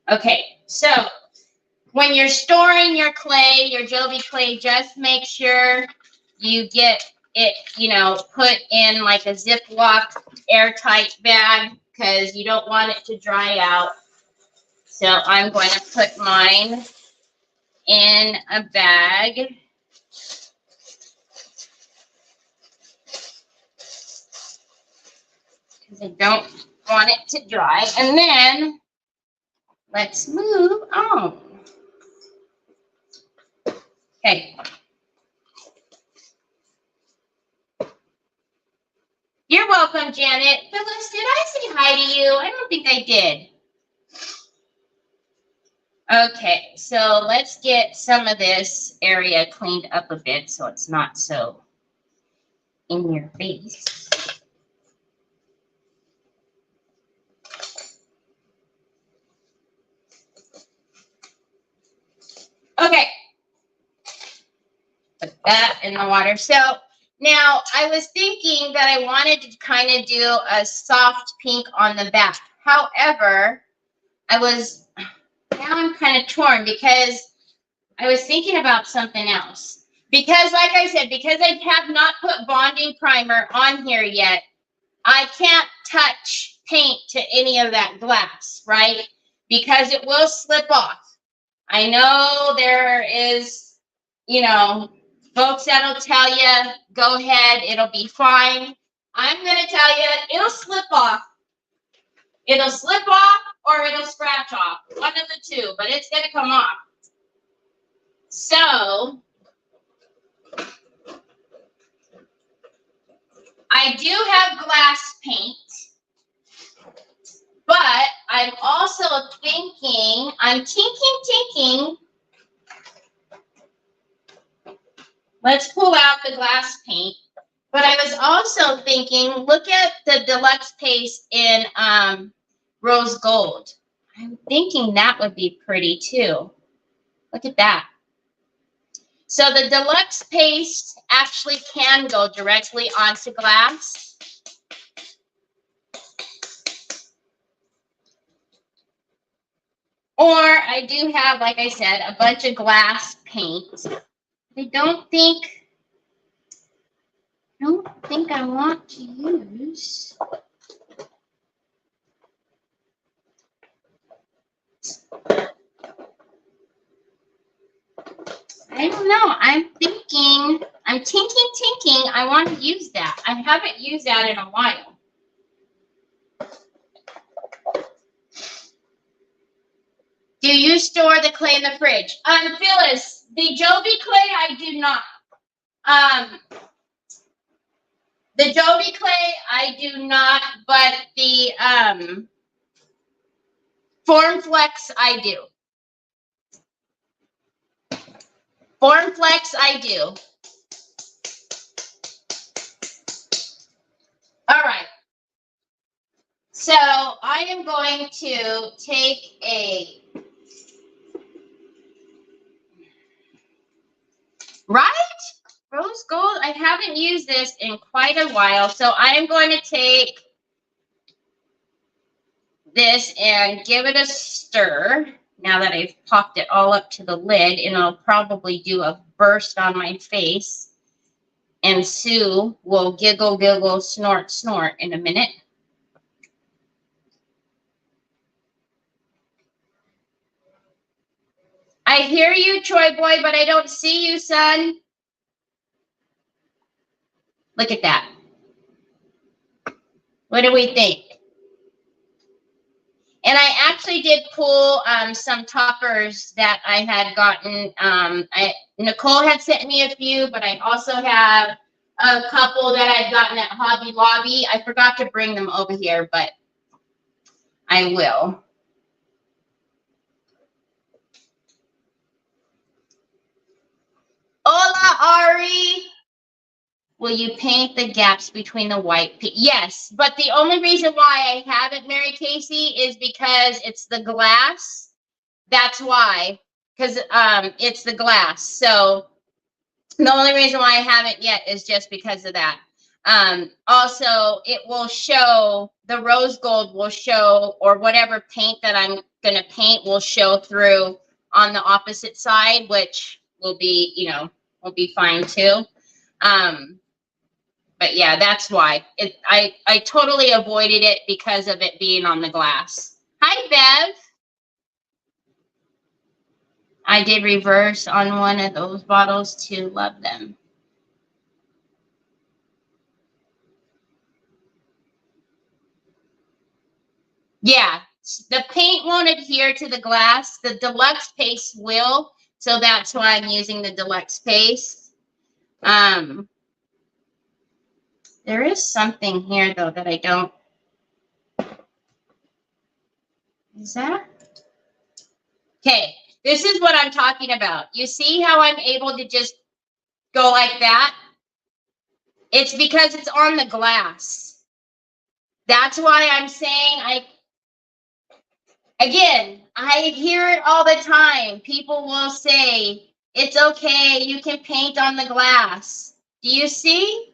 Okay, so when you're storing your clay, your Jovi clay, just make sure you get it, put in like a Ziploc airtight bag, because you don't want it to dry out. So I'm going to put mine in a bag. Because I don't want it to dry. And then let's move on. Okay. You're welcome, Janet. Phyllis, did I say hi to you? I don't think I did. Okay, so let's get some of this area cleaned up a bit so it's not so in your face. Okay. Put that in the water. So now I was thinking that I wanted to kind of do a soft pink on the back. However, now I'm kind of torn, because I was thinking about something else. Because like I said, because I have not put bonding primer on here yet, I can't touch paint to any of that glass, right? Because it will slip off. I know there is, folks that'll tell you, go ahead, it'll be fine. I'm going to tell you, it'll slip off. It'll slip off or it'll scratch off. One of the two, but it's going to come off. So I do have glass paint, but I'm also thinking, I'm tinking. Let's pull out the glass paint. But I was also thinking, look at the deluxe paste in rose gold. I'm thinking that would be pretty too. Look at that. So the deluxe paste actually can go directly onto glass. Or I do have, like I said, a bunch of glass paint. I don't think I want to use. I don't know. I'm tinking. I want to use that. I haven't used that in a while. Do you store the clay in the fridge? Phyllis, the Joby clay, I do not. The Joby clay, I do not, but the Formflex, I do. Formflex, I do. All right. So I am going to take a, right? Rose gold, I haven't used this in quite a while. So I am going to take this and give it a stir. Now that I've popped it all up to the lid, and I'll probably do a burst on my face. And Sue will giggle, giggle, snort, snort in a minute. I hear you, Troy boy, but I don't see you, son. Look at that. What do we think? And I actually did pull some toppers that I had gotten. Nicole had sent me a few, but I also have a couple that I've gotten at Hobby Lobby. I forgot to bring them over here, but I will. Hola, Ari. Will you paint the gaps between the white? Yes, but the only reason why I haven't, Mary Casey, is because it's the glass. That's why, because it's the glass. So the only reason why I haven't yet is just because of that. Also, it will show, the rose gold will show, or whatever paint that I'm going to paint will show through on the opposite side, which will be, you know, will be fine too. But yeah, that's why. I totally avoided it because of it being on the glass. Hi, Bev. I did reverse on one of those bottles too. Love them. Yeah, the paint won't adhere to the glass. The deluxe paste will. So that's why I'm using the deluxe paste. There is something here, though, that I don't. Is that? Okay, this is what I'm talking about. You see how I'm able to just go like that? It's because it's on the glass. That's why I'm saying again, I hear it all the time. People will say, it's okay, you can paint on the glass. Do you see?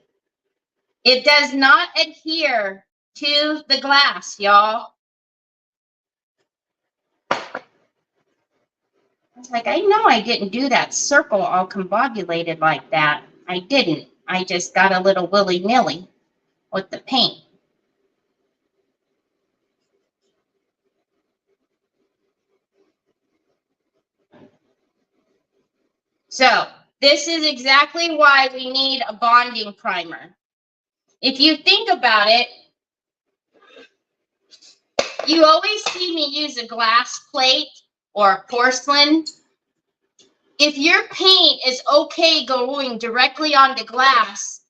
It does not adhere to the glass, y'all. I was like, I know I didn't do that circle all combobulated like that. I didn't. I just got a little willy-nilly with the paint. So this is exactly why we need a bonding primer. If you think about it, you always see me use a glass plate or a porcelain. If your paint is okay going directly onto glass,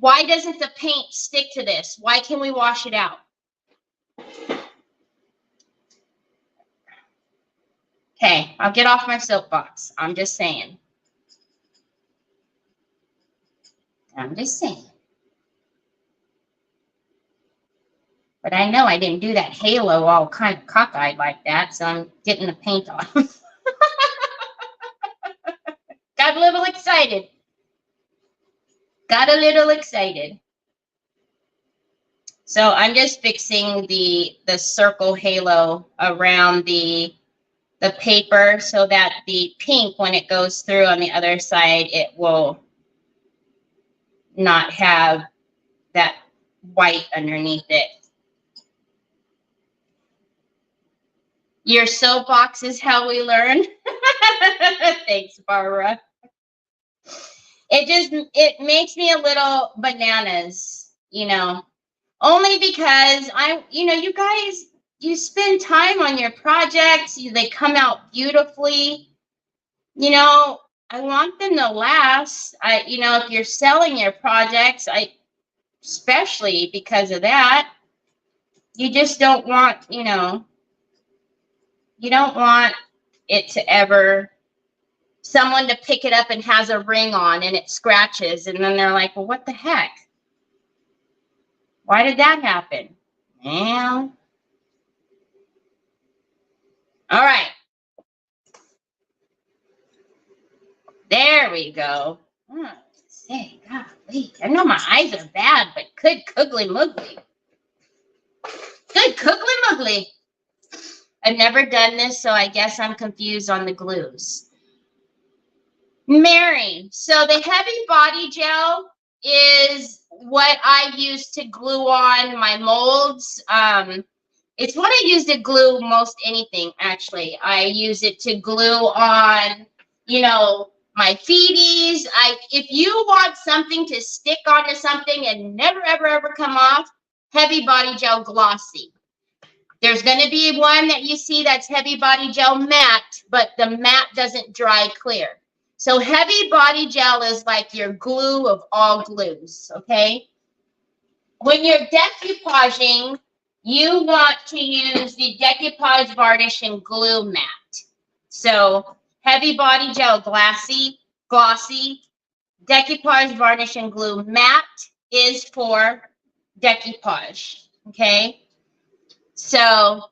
why doesn't the paint stick to this? Why can't we wash it out? Okay, I'll get off my soapbox. I'm just saying. I'm just saying. But I know I didn't do that halo all kind of cockeyed like that, so I'm getting the paint off. Got a little excited. Got a little excited. So I'm just fixing the circle halo around the paper so that the pink, when it goes through on the other side, it will not have that white underneath it. Your soapbox is how we learn. Thanks, Barbara. It makes me a little bananas, you know, only because you know, you guys, you spend time on your projects. They come out beautifully. You know, I want them to last. You know, if you're selling your projects, especially because of that, you just don't want, you know, you don't want it to ever, someone to pick it up and has a ring on and it scratches. And then they're like, well, what the heck? Why did that happen? Man. All right. There we go. Oh, say, golly. I know my eyes are bad, but good googly muggly. Good googly muggly. I've never done this, so I guess I'm confused on the glues. Mary, so the heavy body gel is what I use to glue on my molds. It's what I use to glue most anything, actually. I use it to glue on, you know, my feeties. If you want something to stick onto something and never, ever, ever come off, heavy body gel glossy. There's going to be one that you see that's heavy body gel matte, but the matte doesn't dry clear. So heavy body gel is like your glue of all glues, okay? When you're decoupaging, you want to use the Decoupaged Varnish and Glue Matte. So heavy body gel glossy, Decoupaged Varnish and Glue Matte is for decoupage, okay? So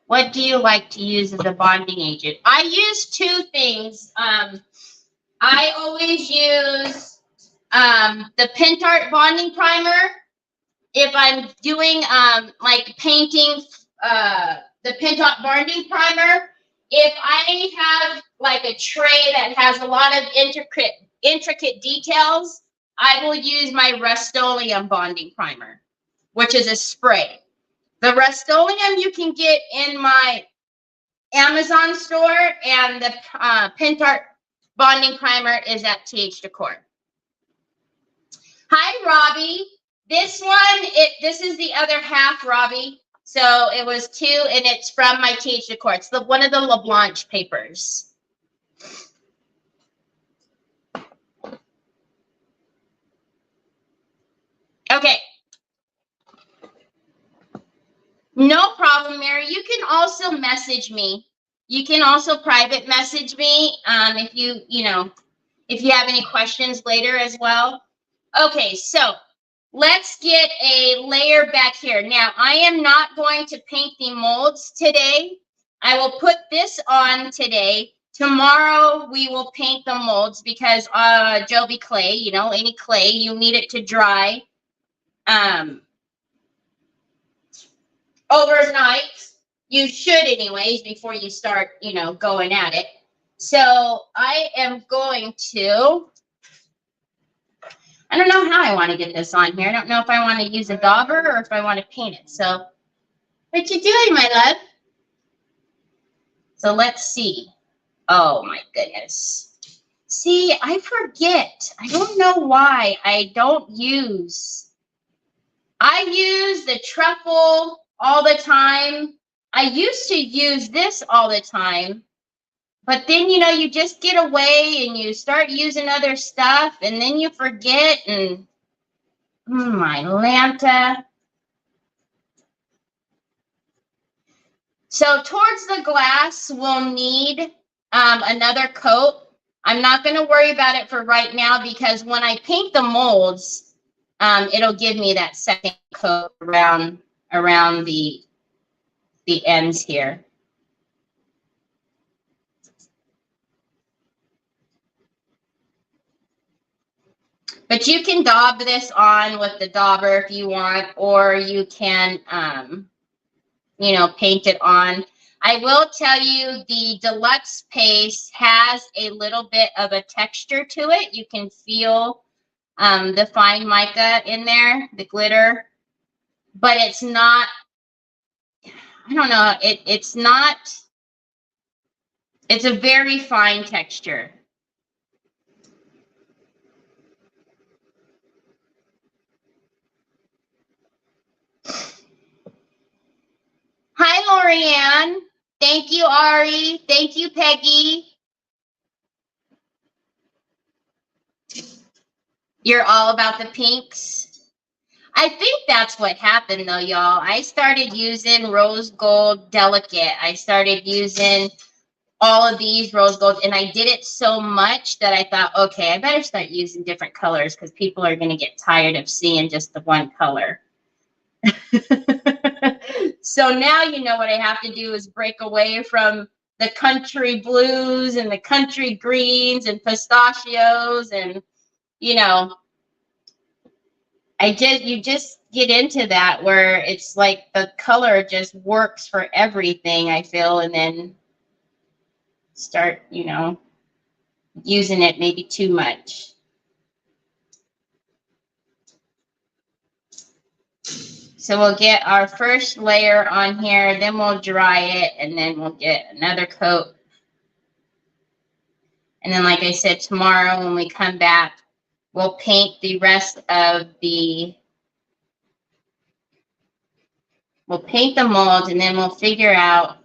what do you like to use as a bonding agent? I use two things. I always use the Pentart bonding primer. If I'm doing like painting the Pentart bonding primer, if I have like a tray that has a lot of intricate details, I will use my Rust-Oleum bonding primer, which is a spray. The Rust-Oleum you can get in my Amazon store, and the Pentart bonding primer is at TH Decor. Hi, Robbie. This one, this is the other half, Robbie. So it was 2, and it's from my TH Decor. It's one of the LaBlanche papers. Okay. No problem, Mary. You can also message me. You can also private message me if you have any questions later as well. Okay, so let's get a layer back here. Now, I am not going to paint the molds today. I will put this on today. Tomorrow, we will paint the molds because Joby clay, you know, any clay, you need it to dry overnight. You should anyways before you start, you know, going at it. So I am going to, I don't know how I want to get this on here. I don't know if I want to use a dauber or if I want to paint it. So what you doing, my love? So let's see. Oh my goodness. See, I forget. I don't know why I don't use. I use the truffle all the time. I used to use this all the time. But then, you know, you just get away and you start using other stuff and then you forget and my Lanta. So towards the glass, we'll need another coat. I'm not going to worry about it for right now because when I paint the molds, it'll give me that second coat around the ends here. But you can daub this on with the dauber if you want, or you can, you know, paint it on. I will tell you the deluxe paste has a little bit of a texture to it. You can feel the fine mica in there, the glitter, but it's not, I don't know, it's not, it's a very fine texture. Hi, Lorianne. Thank you, Ari. Thank you, Peggy. You're all about the pinks. I think that's what happened, though, y'all. I started using rose gold delicate. I started using all of these rose gold, and I did it so much that I thought, okay, I better start using different colors because people are going to get tired of seeing just the one color. So now you know what I have to do is break away from the country blues and the country greens and pistachios, and you know, you just get into that where it's like the color just works for everything, I feel, and then start, using it maybe too much. So we'll get our first layer on here, then we'll dry it, and then we'll get another coat. And then, like I said, tomorrow when we come back, we'll paint the rest of we'll paint the mold, and then we'll figure out,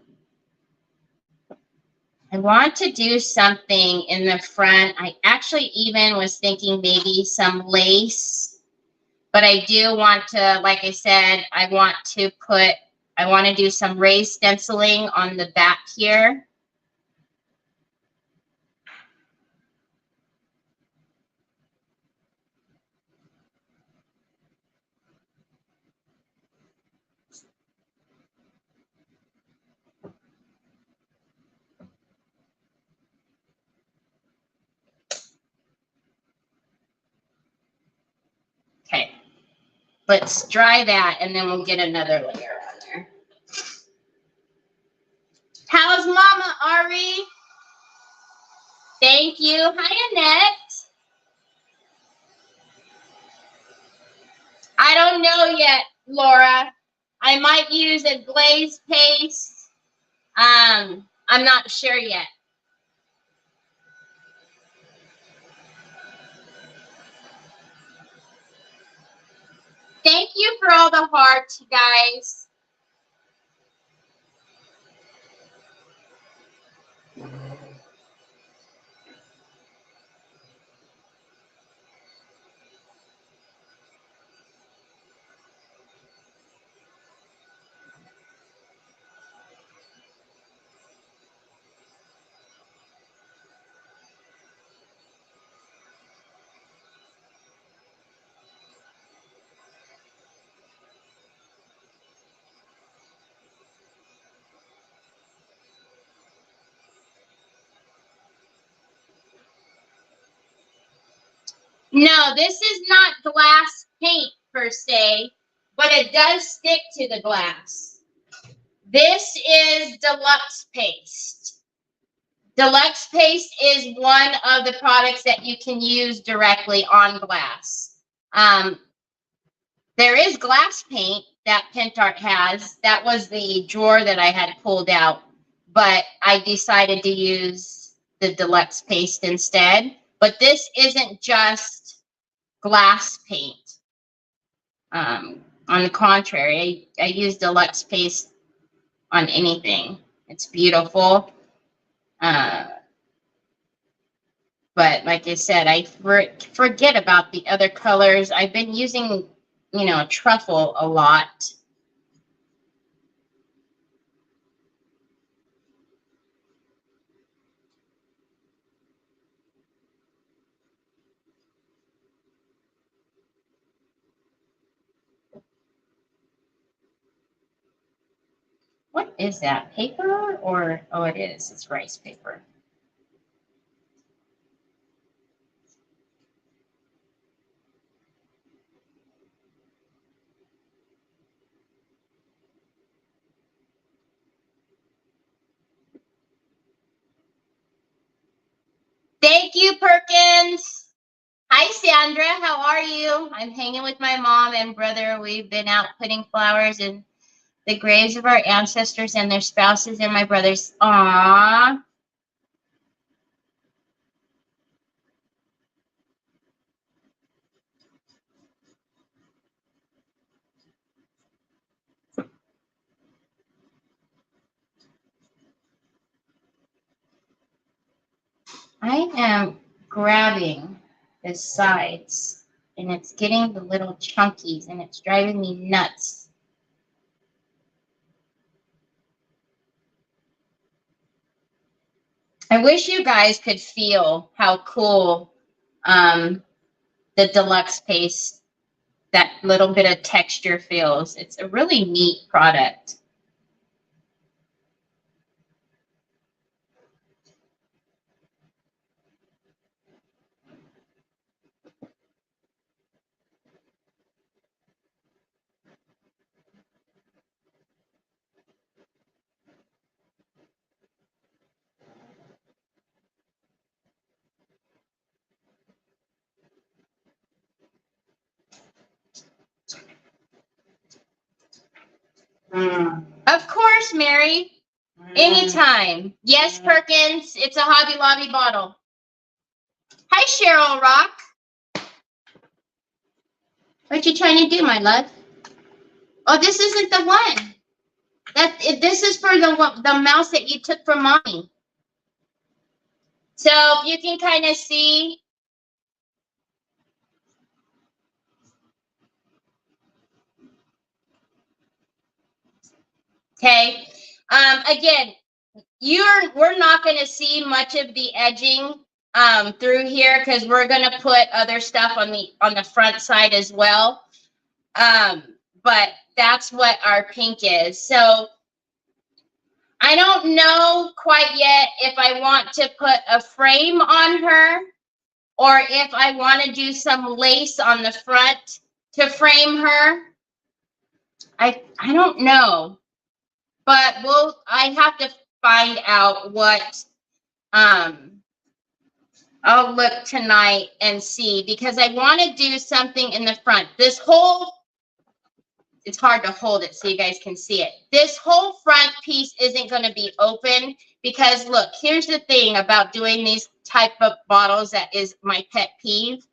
I want to do something in the front. I actually even was thinking maybe some lace, but I do want to, like I said, I want to do some raised stenciling on the back here. Okay, let's dry that, and then we'll get another layer on there. How's Mama, Ari? Thank you. Hi, Annette. I don't know yet, Laura. I might use a glaze paste. I'm not sure yet. Thank you for all the hearts, guys. No, this is not glass paint per se, but it does stick to the glass. This is deluxe paste. Deluxe paste is one of the products that you can use directly on glass. There is glass paint that Pentart has. That was the drawer that I had pulled out, but I decided to use the deluxe paste instead. But this isn't just glass paint. On the contrary, I use deluxe paste on anything. It's beautiful. But like I said, I forget about the other colors. I've been using, truffle a lot. What is that, paper or, oh, it is, it's rice paper. Thank you, Perkins. Hi, Sandra. How are you? I'm hanging with my mom and brother. We've been out putting flowers in the graves of our ancestors and their spouses and my brothers. Aww. I am grabbing the sides and it's getting the little chunkies and it's driving me nuts. I wish you guys could feel how cool the deluxe paste, that little bit of texture feels. It's a really neat product. Of course, Mary. Anytime. Yes, Perkins. It's a Hobby Lobby bottle. Hi, Cheryl Rock. What you trying to do, my love? Oh, this isn't the one. This is for the mouse that you took from Mommy. So if you can kind of see. Okay. Again, we're not going to see much of the edging through here because we're going to put other stuff on the front side as well. But that's what our pink is. So I don't know quite yet if I want to put a frame on her or if I want to do some lace on the front to frame her. I don't know. But I have to find out what I'll look tonight and see, because I want to do something in the front. This whole, it's hard to hold it so you guys can see it. This whole front piece isn't going to be open because look, here's the thing about doing these type of bottles that is my pet peeve.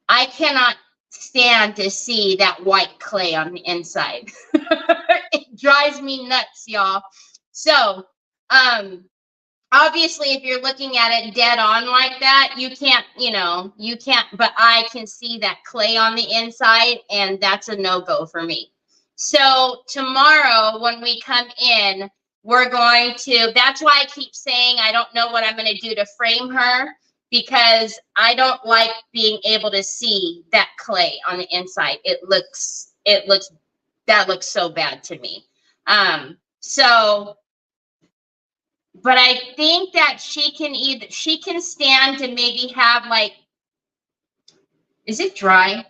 I cannot stand to see that white clay on the inside. It drives me nuts, y'all. So, obviously, if you're looking at it dead on like that, you can't, but I can see that clay on the inside, and that's a no-go for me. So tomorrow when we come in, we're going to, that's why I keep saying I don't know what I'm going to do to frame her, because I don't like being able to see that clay on the inside. That looks so bad to me. But I think that she can stand to maybe have like, is it dry?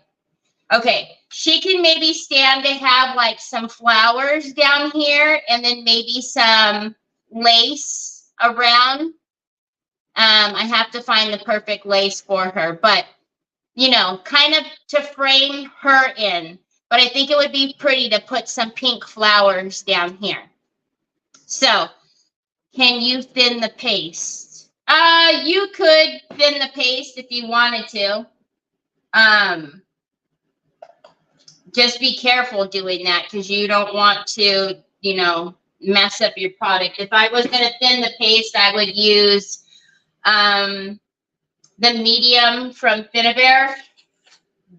Okay, she can maybe stand to have like some flowers down here and then maybe some lace around. I have to find the perfect lace for her, but kind of to frame her in. But I think it would be pretty to put some pink flowers down here. So, can you thin the paste? You could thin the paste if you wanted to. Just be careful doing that because you don't want to, mess up your product. If I was going to thin the paste, I would use the medium from Finnabair,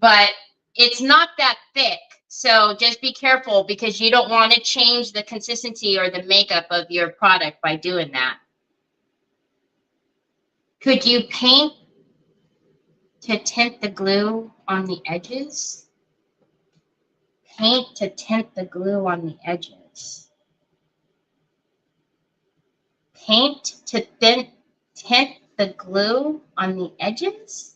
but it's not that thick. So just be careful because you don't want to change the consistency or the makeup of your product by doing that. Could you paint to tint the glue on the edges? Paint to tint the glue on the edges. Paint to tint the glue on the edges?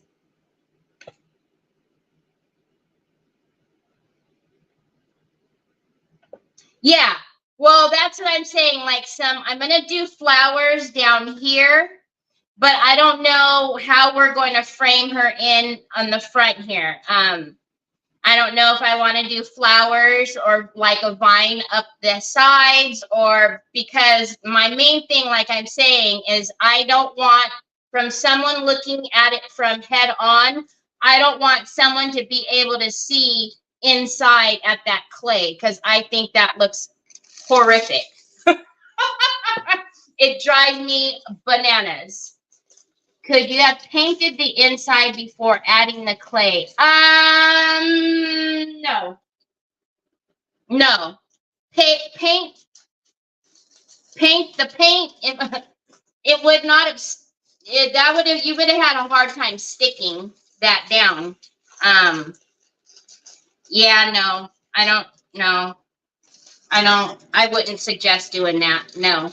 Yeah, well, that's what I'm saying. Like I'm going to do flowers down here, but I don't know how we're going to frame her in on the front here. I don't know if I want to do flowers or like a vine up the sides, or because my main thing, like I'm saying, is I don't want, from someone looking at it from head on, I don't want someone to be able to see inside at that clay because I think that looks horrific. It drives me bananas. Could you have painted the inside before adding the clay? No. No. Paint the paint. It would not have. You would have had a hard time sticking that down. Yeah, no, I don't. No, I don't. I wouldn't suggest doing that. No.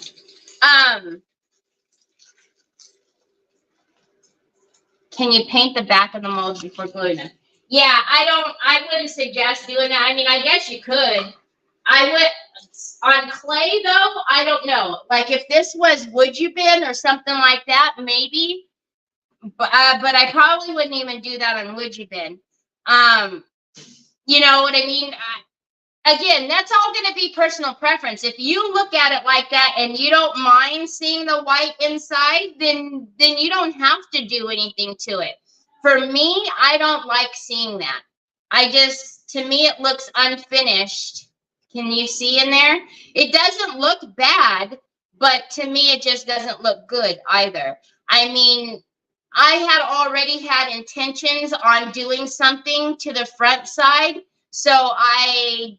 Can you paint the back of the mold before gluing them? Yeah, I wouldn't suggest doing that. I mean, I guess you could. I would, on clay though, I don't know. Like if this was would you bin or something like that, maybe. But I probably wouldn't even do that on would you bin. You know what I mean? Again, that's all going to be personal preference. If you look at it like that and you don't mind seeing the white inside, then you don't have to do anything to it. For me, I don't like seeing that. To me, it looks unfinished. Can you see in there? It doesn't look bad, but to me, it just doesn't look good either. I mean, I had already had intentions on doing something to the front side. So I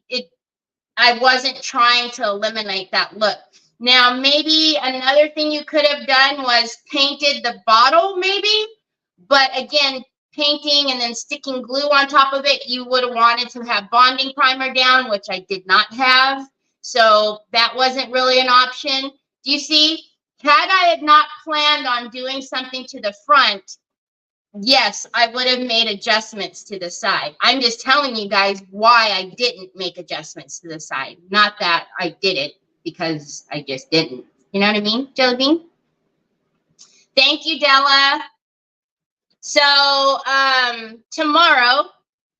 wasn't trying to eliminate that look. Now, maybe another thing you could have done was painted the bottle, maybe. But again, painting and then sticking glue on top of it, you would have wanted to have bonding primer down, which I did not have. So that wasn't really an option. Do you see? Had I not planned on doing something to the front, yes, I would have made adjustments to the side. I'm just telling you guys why I didn't make adjustments to the side. Not that I did it, because I just didn't. You know what I mean, Jelly Bean? Thank you, Della. So tomorrow,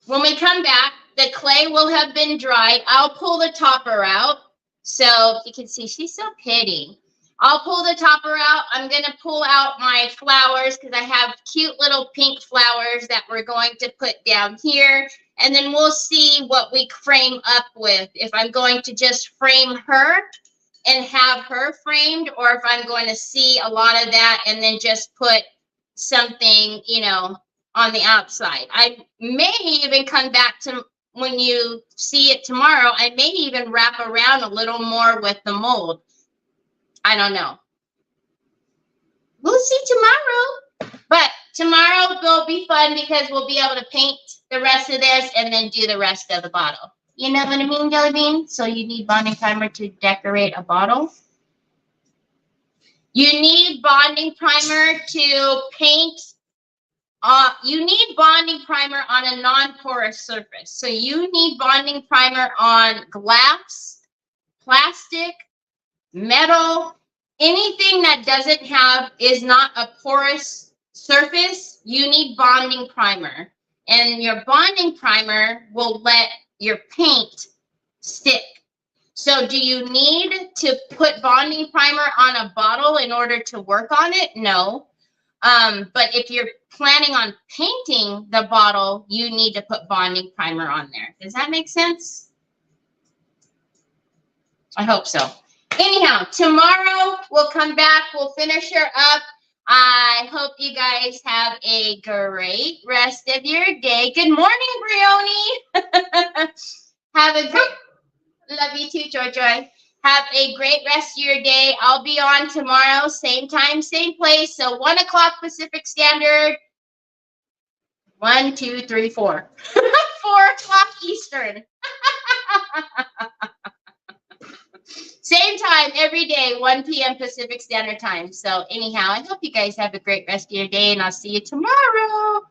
when we come back, the clay will have been dried. I'll pull the topper out. So you can see she's so pretty. I'll pull the topper out. I'm going to pull out my flowers because I have cute little pink flowers that we're going to put down here. And then we'll see what we frame up with. If I'm going to just frame her and have her framed, or if I'm going to see a lot of that and then just put something, you know, on the outside. I may even come back to, when you see it tomorrow, I may even wrap around a little more with the mold. I don't know. We'll see tomorrow. But tomorrow will be fun because we'll be able to paint the rest of this and then do the rest of the bottle. You know what I mean, Jelly Bean? So you need bonding primer to decorate a bottle. You need bonding primer to paint. You need bonding primer on a non-porous surface. So you need bonding primer on glass, plastic, metal, anything that is not a porous surface. You need bonding primer, and your bonding primer will let your paint stick. So do you need to put bonding primer on a bottle in order to work on it? No. But if you're planning on painting the bottle, you need to put bonding primer on there. Does that make sense? I hope so. Anyhow, tomorrow we'll come back. We'll finish her up. I hope you guys have a great rest of your day. Good morning, Brioni. Have a great, love you too, Joy Joy. Have a great rest of your day. I'll be on tomorrow, same time, same place. So 1 o'clock Pacific Standard. 1, 2, 3, 4. 4 o'clock Eastern. Same time every day, 1 p.m. Pacific Standard Time. So anyhow, I hope you guys have a great rest of your day, and I'll see you tomorrow.